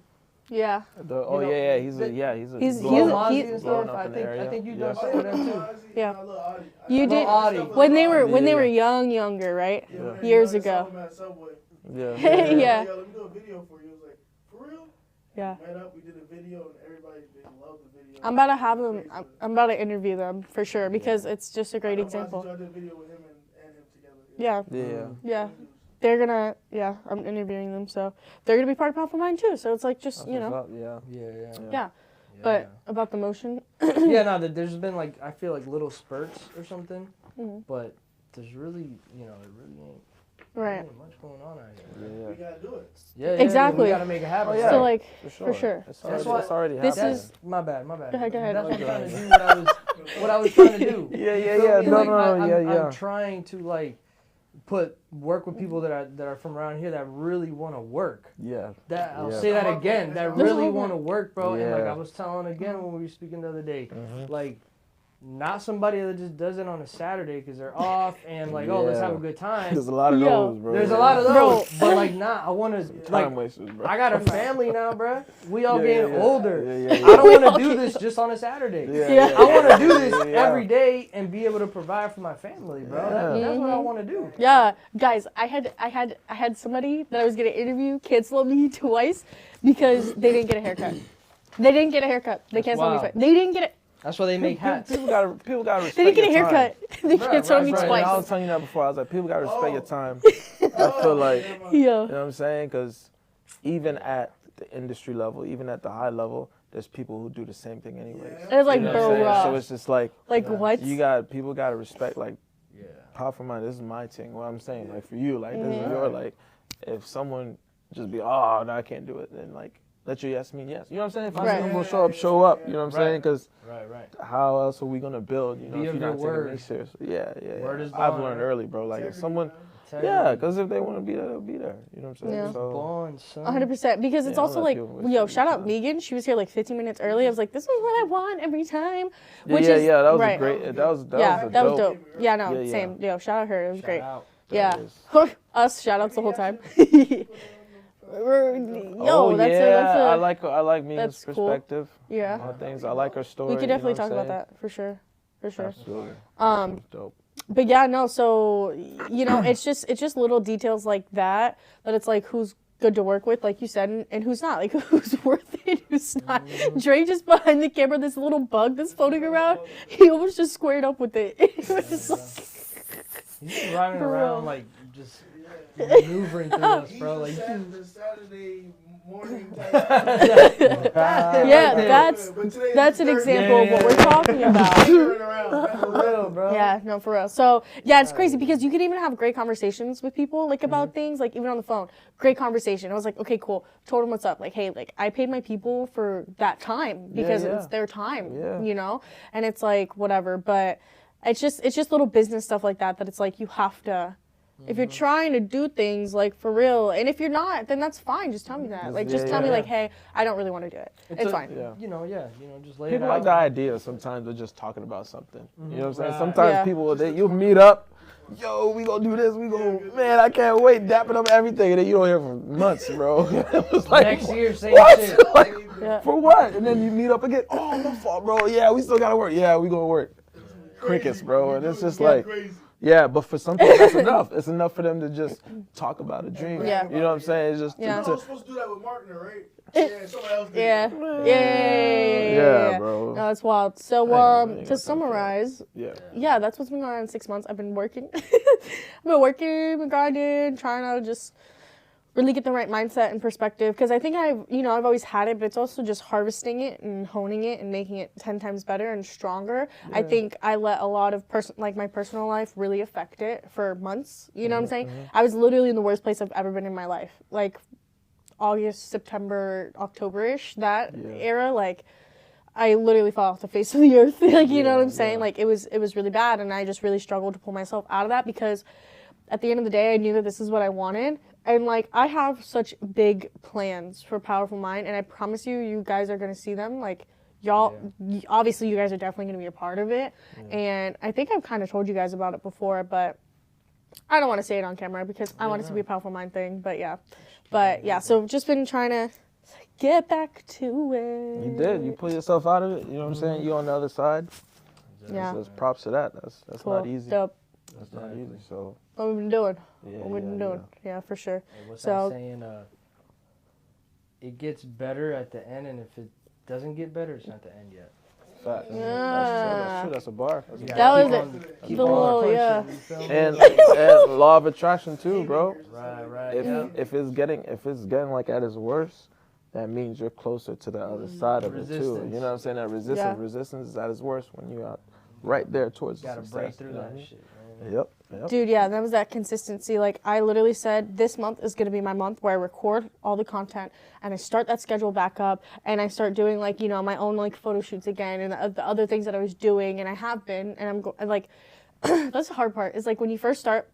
Yeah. He's He's- Blowing he- Mozzie and blowing stuff. up I in the think area. you done Yeah. something with them too. Yeah. You You did when they were younger, right? Years ago. Yeah. Yeah. Let me do a video for you. It was like, for real? Yeah. Met up, we did a video, and everybody, they loved the video. I'm about to have them. I'm about to interview them for sure because it's just a great I example. did a video with him and him together. Yeah. Yeah. They're gonna. Yeah. I'm interviewing them, so they're gonna be part of Powerful Mind too. So it's like just you know. Yeah. But about the motion. Yeah, no, there's been like, I feel like little spurts or something, Mhm. but there's really, you know, it really ain't. Right. Ain't much going on out here. We gotta do it. Yeah, Exactly. We gotta make it happen. Oh, yeah. So like For sure. for sure. That's why- It's already This happening. is- My bad. Go ahead. That's what I'm Okay. trying to do. What I was trying to do. Yeah. You feel me? No, Like, yeah. I'm trying to like work with people that are from around here that really want to work. Yeah. That I'll Yeah. say that again. That There's really a- want to work, bro. And like Yeah. I was telling again when we were speaking the other day, Mm-hmm. like not somebody that just does it on a Saturday because they're off and like, oh, let's have a good time. There's a lot of Yo. those, bro. There's a lot of those, Bro. but like, nah, I want to like. time wasters, bro. I got a family now, bro. We all Yeah, getting yeah. older. Yeah. I don't We want all to do get- this just on a Saturday. Yeah. I want to do this Yeah. every day and be able to provide for my family, bro. That's what I want to do. Yeah, guys, I had somebody that I was gonna interview cancel me twice because they didn't get a haircut. They didn't get a haircut. They canceled me Wow. twice. They didn't get it. That's why they make hats. People gotta respect They didn't get a your time. haircut. They canceled me right. And I was twice. telling you that before. I was like, people gotta respect your time. I feel like, you Yeah. know what I'm saying? Because even at the industry level, even at the high level, there's people who do the same thing anyways. And it's like, You know what I'm saying? So bro, it's just like, what? people gotta respect, like, Powerful Mind, this is my thing. What I'm saying, like, for you, like, this is your, like, if someone just be, oh, no, I can't do it, then, like, let your yes mean yes. You know what I'm saying? If I Right. say I'm gonna show up. You know what I'm saying? Because Right. how else are we gonna build? You know, Be if of you're your not taking word. me seriously. Yeah. Word is I've bond, learned right? early, bro. Like, if someone, Tell yeah, you. because if they want to be there, they'll be there. You know what I'm saying? Yeah. So, Bond, son. 100%. Because it's Yeah, also I'll like, let people waste yo, their shout out time. Megan. She was here like 15 minutes early. I was like, this is what I want every time. yeah, Which yeah, is, that was right. a great. That was that was dope. Yeah, no, Yeah, yeah. same. Yo, shout out her. It was great. Shout out. Yeah. That Us, shout outs the whole time. Oh that's yeah, a, I like Megan's that's cool. perspective. yeah. On things. I like her story. We could definitely you know talk what I'm about that for sure. For sure. Absolutely. Um, Dope. but yeah, no, so you know, it's just little details like that it's like who's good to work with, like you said, and who's not, like who's worth it, who's not. Dre just behind the camera, this little bug that's floating around, he almost just squared up with it. It was just like, He's just running For around real. like just maneuvering through us, bro. Like, The Saturday morning type. Yeah, that's an example of what we're talking about. for real, bro. Yeah, no, for real. So, yeah, it's crazy because you can even have great conversations with people, like, about things, like, even on the phone. Great conversation. I was like, okay, cool. Told them what's up. Like, hey, like, I paid my people for that time because it's their time, you know? And it's like, whatever. But it's just little business stuff like that it's like you have to... If you're trying to do things, like, for real, and if you're not, then that's fine. Just tell me that. Like, just tell me, like, hey, I don't really want to do it. It's fine. You know, just lay People it out. like the idea sometimes of just talking about something. You know what I'm saying? Right. Sometimes people, you'll meet up, yo, we gonna do this, man, I can't wait, dapping up everything, and then you don't hear for months, bro. It's like, Next year, same what? shit. Like, for what? And then you meet up again, oh, my fault, bro, yeah, we still gotta work, yeah, we gonna work. Crickets, bro, and it's just like... Yeah, but for some people that's enough. It's enough for them to just talk about a dream. Yeah. You know what I'm saying? It's just You're not supposed to do that with marketing, right? Somebody else did. Yeah, bro. No, that's wild. So, to summarize, yeah, that's what's been going on in 6 months. I've been working. I've been working, been grinding, trying to just really get the right mindset and perspective. Because I think I've always had it, but it's also just harvesting it and honing it and making it 10 times better and stronger. Yeah. I think I let a lot of my personal life really affect it for months. You know what I'm saying? I was literally in the worst place I've ever been in my life. Like, August, September, October-ish, that era, like, I literally fell off the face of the earth. Like, you know what I'm saying? Like, it was really bad, and I just really struggled to pull myself out of that because at the end of the day, I knew that this is what I wanted. And, like, I have such big plans for Powerful Mind, and I promise you guys are going to see them. Like, y'all, obviously, you guys are definitely going to be a part of it. Yeah. And I think I've kind of told you guys about it before, but I don't want to say it on camera because I want it to be a Powerful Mind thing. But, yeah. So just been trying to get back to it. You did. You pull yourself out of it. You know what I'm saying? You on the other side. Yeah. So props to that. That's cool. not easy. Dope. That's not easy. So. What we've been doing. Yeah, for sure. Hey, what's that saying? It gets better at the end, and if it doesn't get better, it's not the end yet. Fact. That's true. That's a bar. That was the little, And law of attraction too, bro. Right. If it's getting like at its worst, that means you're closer to the other side of it too. You know what I'm saying? That resistance is at its worst when you're out right there towards gotta success. break through that shit. Yep. Dude, yeah, that was that consistency. Like, I literally said this month is going to be my month where I record all the content and I start that schedule back up and I start doing, like, my own, like, photo shoots again and the other things that I was doing, and I have been, and I'm like, that's the hard part, is, like, when you first start,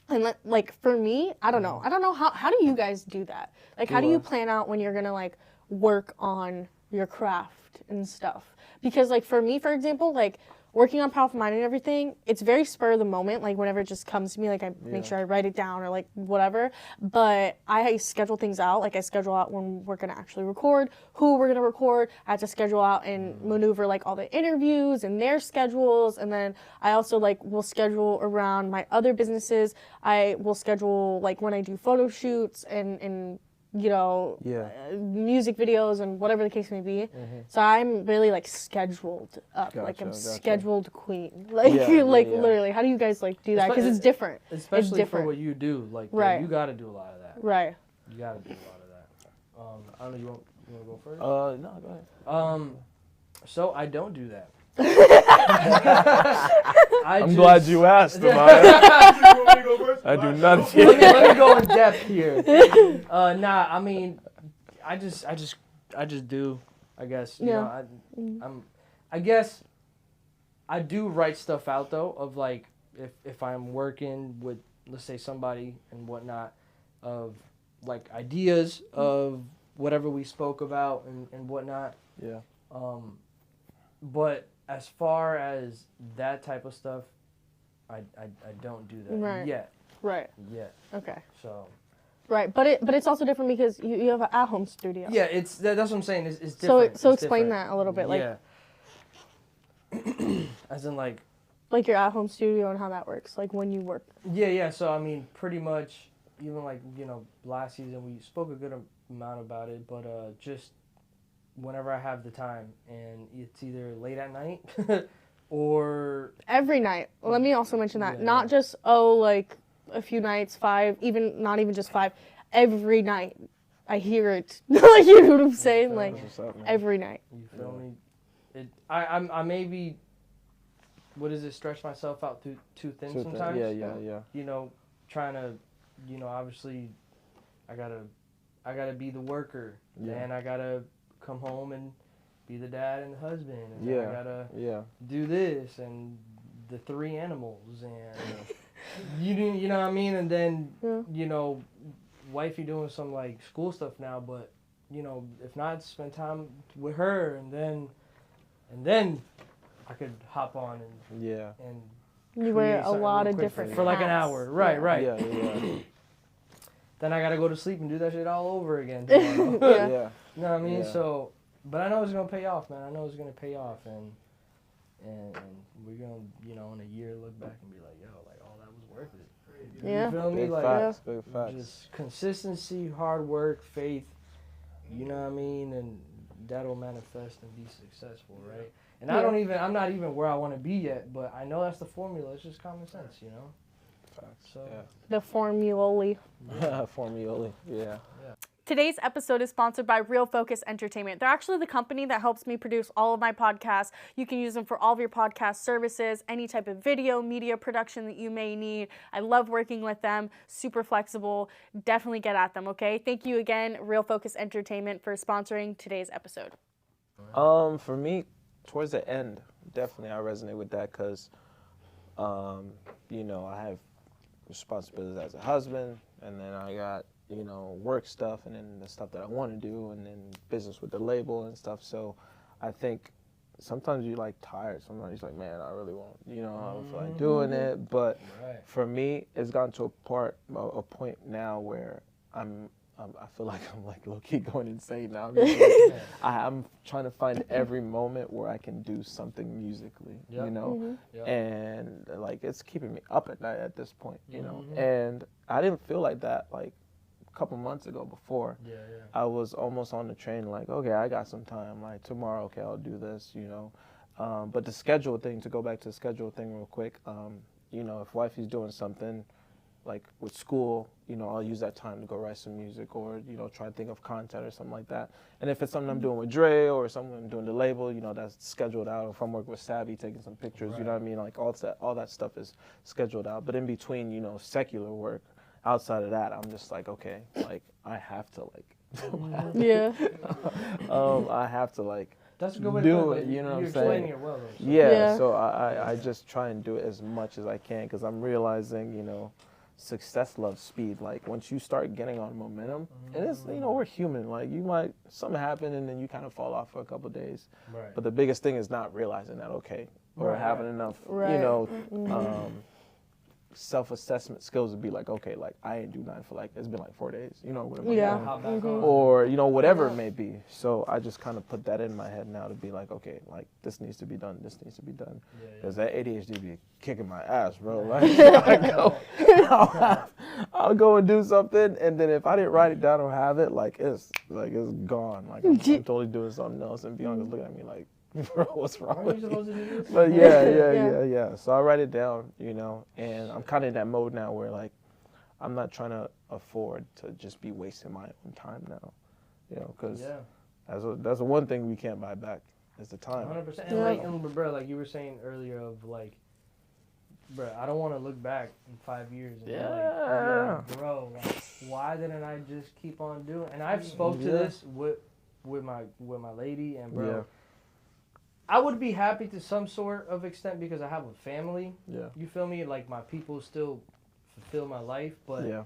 and, like, for me, I don't know how do you guys do that? Like, how do you plan out when you're going to, like, work on your craft and stuff? Because, like, for me, for example, like, working on Powerful Mind and everything, it's very spur of the moment. Like, whenever it just comes to me, like, I make sure I write it down or, like, whatever. But I schedule things out. Like, I schedule out when we're going to actually record, who we're going to record. I have to schedule out and maneuver, like, all the interviews and their schedules. And then I also, like, will schedule around my other businesses. I will schedule, like, when I do photo shoots and music videos and whatever the case may be. So I'm really, like, scheduled up. Like, I'm scheduled queen. Like, literally. How do you guys, like, do that? Because it's different. Especially for what you do. Like, you got to do a lot of that. Right. You got to do a lot of that. I don't know, you want to go first? No, go ahead. So I don't do that. I'm glad you asked, Amaya. I do not. Let me go in depth here. I mean, I just do. I guess I guess I do write stuff out though. Of, like, if I'm working with, let's say, somebody and whatnot, of, like, ideas of whatever we spoke about and whatnot. Yeah. But as far as that type of stuff, I don't do that yet. Right. Yet. Okay. So. Right, but it's also different because you have an at-home studio. Yeah, that's what I'm saying. It's different. So explain that a little bit, like. Yeah. As in, like your at-home studio and how that works, like when you work. Yeah. So I mean, pretty much, even like last season we spoke a good amount about it, but just whenever I have the time, and it's either late at night or every night. Let me also mention that, not just like a few nights, 5, even not even just 5, every night I hear it. Like, you know what I'm saying? Like, every night. You feel me? I maybe, what is it, stretch myself out too thin sometimes. Yeah. You know, trying to, you know, obviously, I gotta be the worker. Yeah. And I gotta come home and be the dad and the husband. And then I gotta do this and the 3 animals and you know what I mean? And then, you know, wifey doing some like school stuff now, but you know, if not, spend time with her and then I could hop on and You wear a lot of different for like an hats. hour. Right. Yeah. Then I gotta go to sleep and do that shit all over again tomorrow. Yeah. Yeah. You know what I mean? Yeah. So, but I know it's gonna pay off, man. I know it's gonna pay off, and we're gonna, you know, in a year look back and be like, yo, like all that was worth it. Yeah. You feel me? Big Like, facts, big facts. just consistency, hard work, faith. You know what I mean? And that'll manifest and be successful, right? And I'm not even where I want to be yet, but I know that's the formula. It's just common sense, you know. Facts. So. The formulae. Formula, yeah. Today's episode is sponsored by Real Focus Entertainment. They're actually the company that helps me produce all of my podcasts. You can use them for all of your podcast services, any type of video, media production that you may need. I love working with them. Super flexible. Definitely get at them, okay? Thank you again, Real Focus Entertainment, for sponsoring today's episode. For me, towards the end, definitely I resonate with that because, you know, I have responsibilities as a husband, and then I got, you know, work stuff, and then the stuff that I want to do, and then business with the label and stuff. So I think sometimes you're like tired. Sometimes you're like, man, I really won't, you know, I don't feel like doing it. But for me, it's gotten to a point now where I feel like I'm like low-key going insane now. I'm trying to find every moment where I can do something musically, you know, and like it's keeping me up at night at this point, you know. And I didn't feel like that like a couple months ago before. I was almost on the train like, okay, I got some time. Like tomorrow, okay, I'll do this, you know. But the schedule thing, to go back to the schedule thing real quick, you know, if wifey's doing something like with school, you know, I'll use that time to go write some music or, you know, try to think of content or something like that. And if it's something I'm doing with Dre or something I'm doing the label, you know, that's scheduled out. If I'm working with Savvy, taking some pictures, you know what I mean? Like all that stuff is scheduled out. But in between, you know, secular work, outside of that, I'm just like, okay, like I have to like, I have to like, that's a good way do to put it, you know what I'm You're saying? explaining it well, though. So. Yeah, so I just try and do it as much as I can because I'm realizing, you know, success loves speed. Like once you start getting on momentum, and it's, you know, we're human. Like you might, something happen and then you kind of fall off for a couple of days. Right. But the biggest thing is not realizing that, okay, or having enough, you know, self-assessment skills to be like, okay, like I ain't do nothing for like, it's been like 4 days, you know, what am I doing? Or, you know, whatever it may be. So I just kind of put that in my head now to be like, okay, like this needs to be done, this needs to be done. Because that ADHD be kicking my ass, bro. Like, I'll go and do something, and then if I didn't write it down or have it, like it's gone. Like I'm totally doing something else, and Bianca's looking at me like, bro, what's wrong with you? But yeah. So I write it down, you know, and I'm kind of in that mode now where like I'm not trying to afford to just be wasting my own time now, you know, because that's the one thing we can't buy back is the time. 100%. And like, bro, like you were saying earlier of like, bro, I don't want to look back in 5 years and be like, bro, like, why didn't I just keep on doing? And I've spoke to this with my lady, and bro. I would be happy to some sort of extent because I have a family. You feel me? Like my people still fulfill my life, but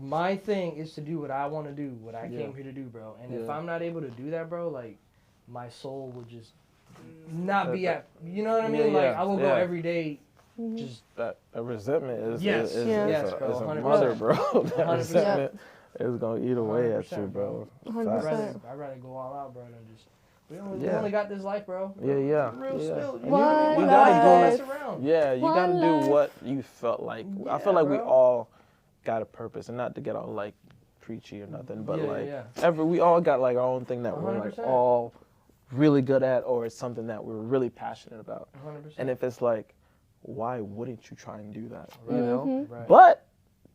my thing is to do what I want to do, what I came here to do, bro. And if I'm not able to do that, bro, like my soul would just not be at, you know what I mean? Like I will go every day. Just that resentment is bro, a mother, bro. That resentment is gonna eat away at you, bro. 100%. I'd rather go all out, bro, than just. We only got this life, bro. Real still. You gotta do around. Yeah, you gotta do what you felt like. I feel like we all got a purpose, and not to get all like preachy or nothing, but we all got like our own thing that 100%. We're like all really good at, or it's something that we're really passionate about. 100%. And if it's like why wouldn't you try and do that? Right. You know? Mm-hmm. Right. But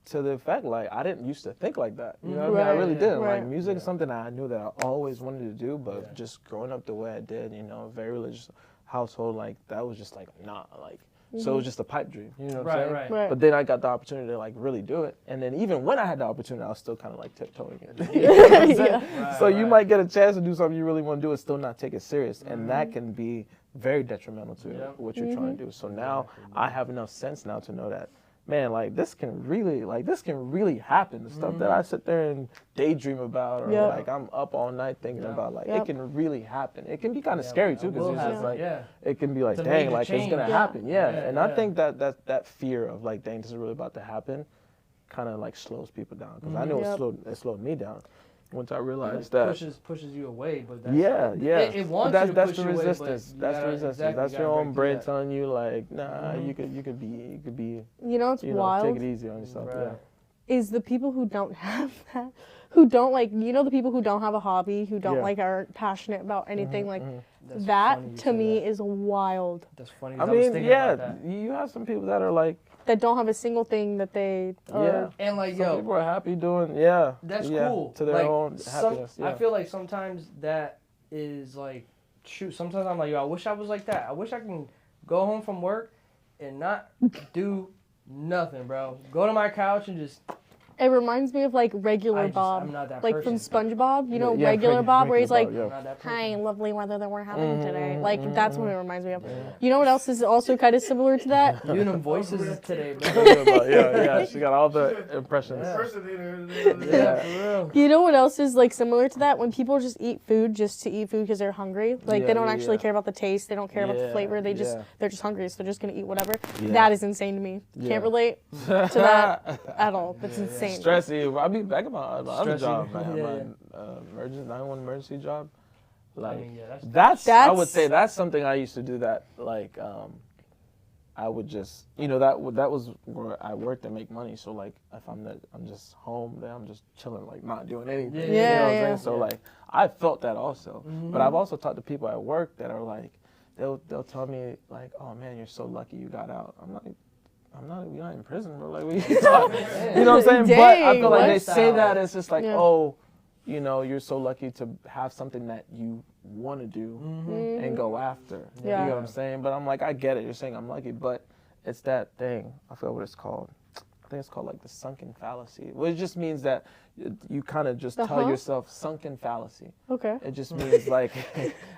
to the effect, like, I didn't used to think like that. You know what I mean? I really Yeah, didn't. right. Like, music is something that I knew that I always wanted to do, but Yeah. just growing up the way I did, you know, very religious household, like, that was just like, nah, like, so it was just a pipe dream, you know what I'm saying? Right. Right. But then I got the opportunity to, like, really do it. And then even when I had the opportunity, I was still kind of, like, tiptoeing it. You know what I'm saying? Yeah. So you might get a chance to do something you really want to do and still not take it serious. And that can be very detrimental to what you're trying to do. So now I have enough sense now to know that, man, like, this can really happen. The stuff that I sit there and daydream about, or like I'm up all night thinking about, like, it can really happen. It can be kind of scary too, because it's just like, it can be like, It's a dang, major like, it's change. gonna happen. And I yeah. think that fear of, like, dang, this is really about to happen, kind of like slows people down. Because I know it slowed me down once I realized that. Pushes you away, but that's It wants that's, you to that's push the you away, resistance. but That's you the gotta- resistance. exactly, That's you your gotta own break brain through that. telling you, like, nah, you could be, You know, it's you know, wild. take it easy on yourself. Right. Is the people who don't have that, who don't like, you know, the people who don't have a hobby, who don't Yeah. like aren't passionate about anything, like That's that funny you to say me that. is wild. That's funny. I was mean, thinking about that. you have some people that are like, That don't have a single thing that they are. And like, some people are happy doing, that's yeah, cool. to their like, own happiness. I feel like sometimes that is like, shoot, sometimes I'm like, yo, I wish I was like that. I wish I can go home from work and not do nothing, bro. Go to my couch and just. It reminds me of like regular I'm Bob, not that like person. from SpongeBob. You know, Yeah, regular Bob, where he's like, yeah. I'm not that person. "Hi, lovely weather that we're having today." Like that's what it reminds me of. You know what else is also kind of similar to that? You and them voices today, bro. yeah, she got all the impressions. Yeah, for real. You know what else is like similar to that? When people just eat food just to eat food because they're hungry. Like Yeah, they don't yeah, actually yeah. care about the taste. They don't care about the Yeah, flavor. They're just hungry, so they're just gonna eat whatever. Yeah. That is insane to me. Yeah. Can't relate to that at all. That's insane. Stressy. I mean, back in my other Stressy. job, man, Yeah, my 911 emergency job. Like, I mean, yeah, that's I would That's- say that's something I used to do. That like, I would just, you know, that was where I worked and make money. So like, if I'm just home, then I'm just chilling, like not doing anything. Yeah, you know what I'm yeah. saying? So like, I felt that also. But I've also talked to people at work that are like, they'll tell me like, oh man, you're so lucky you got out. You're not in prison, bro. Like, what are you talking? You know what I'm saying? But I Dang, feel like they lifestyle. say that it's just like, Yeah. oh, you know, you're so lucky to have something that you want to do and go after. Yeah. You know what I'm saying? But I'm like, I get it. You're saying I'm lucky, but it's that thing. I forget what it's called. I think it's called like the sunken fallacy. Well, it just means that you kind of just tell yourself sunken fallacy. Okay. It just means like,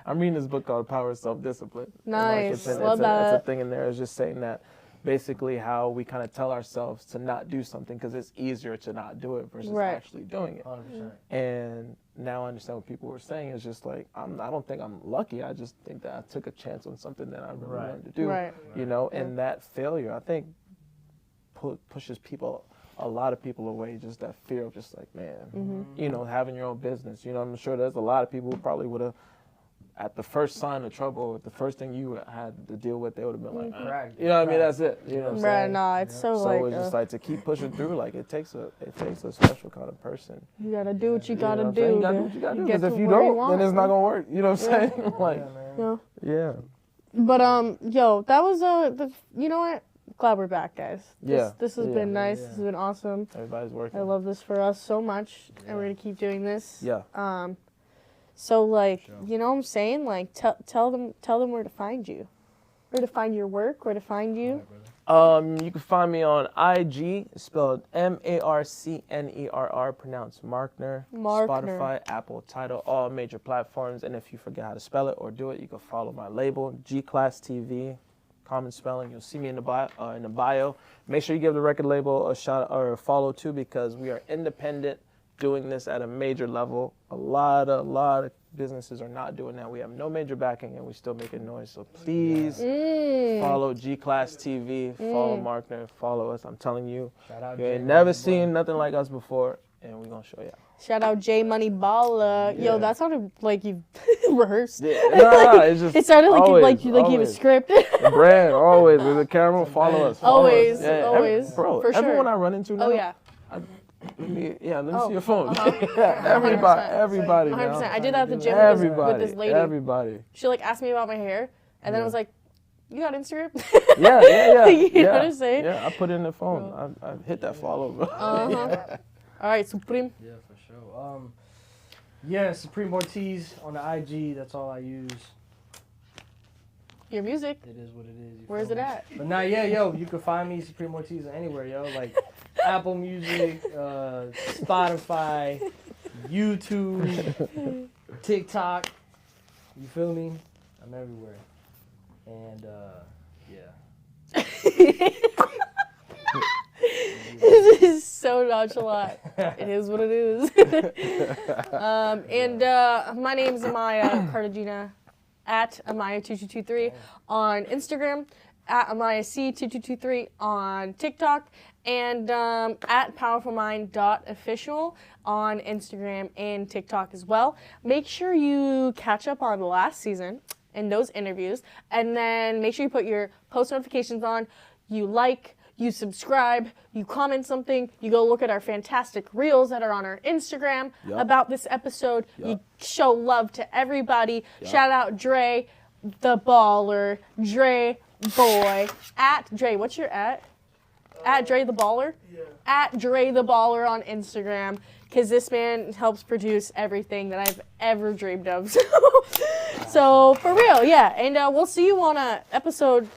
I'm reading this book called Power of Self-Discipline. And, like, Nice. it's Love a that. thing in there. It's just saying that basically how we kind of tell ourselves to not do something because it's easier to not do it versus Right. actually doing it. 100%. And now I understand what people were saying. It's just like, I don't think I'm lucky. I just think that I took a chance on something that I really wanted to do. Right. You know, and that failure, I think, pushes a lot of people away. Just that fear of just like, man, you know, having your own business. You know, I'm sure there's a lot of people who probably would have, at the first sign of trouble, the first thing you had to deal with, they would have been like, Cracked. you know what I mean? That's it. You know what I'm Right. saying? Nah, it's so So like it's just like to keep pushing through. Like it takes a special kind of person. you gotta do what you You know gotta what I'm do. saying? You gotta do to what you gotta do. get Because if to you where don't, then it's not gonna work. You know what I'm saying? Like, Yeah, man. Yeah. yeah. But yo, that was you know what? Glad we're back, guys. Yeah. This has Yeah. been nice. Yeah. This has been awesome. Everybody's working. I love this for us so much, and we're gonna keep doing this. Yeah. So like, you know what I'm saying? Like, tell them where to find you, where to find your work, where to find you. You can find me on IG, spelled Marcnerr, pronounced Markner. Markner. Spotify, Apple, Tidal, all major platforms. And if you forget how to spell it or do it, you can follow my label, G-Class TV, common spelling. You'll see me in the bio. Make sure you give the record label a shot or a follow too, because we are independent, doing this at a major level. A lot of businesses are not doing that. We have no major backing and we still making noise. So please follow G-Class TV, follow Markner, follow us. I'm telling you, Shout out you Jay ain't never Money seen nothing like us before, and we're gonna show you. Shout out J Money Baller. Yeah. Yo, that sounded like you rehearsed. Yeah, no, it's just It sounded like always, you have a always. script. The brand, always with the camera, follow us. Follow Always, us. Yeah, always, bro, for sure. everyone I run into now. Oh yeah. Let me see your phone. uh-huh. Yeah, everybody, 100%. man. I did that at the gym with Everybody, this lady. everybody. She like asked me about my hair, and then it was like, You got Instagram? Yeah. You know what I'm saying? Yeah, I put it in the phone. I hit that follow, bro. Uh-huh. All right, Supreme. Yeah, for sure. Yeah, Supreme Ortiz on the IG. That's all I use. Your music. It is what it is. Where's it at? But now, yeah, yo, you can find me Supreme Ortiz anywhere, yo. Like Apple Music, Spotify, YouTube, TikTok. You feel me? I'm everywhere. And yeah. This is so nonchalant. It is what it is. My name is Amaya Cartagena at Amaya2223 on Instagram, at AmayaC2223 on TikTok, and at powerfulmind.official on Instagram and TikTok as well. Make sure you catch up on the last season and those interviews, and then make sure you put your post notifications on. You like, you subscribe, you comment something, you go look at our fantastic reels that are on our Instagram about this episode. You show love to everybody. Shout out Dre, the baller, Dre boy, at Dre, what's your at? At Dre the baller? Yeah. At Dre the baller on Instagram, because this man helps produce everything that I've ever dreamed of. So for real, yeah. And we'll see you on episode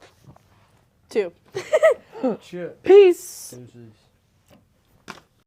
2. Shit. Peace. Deuces.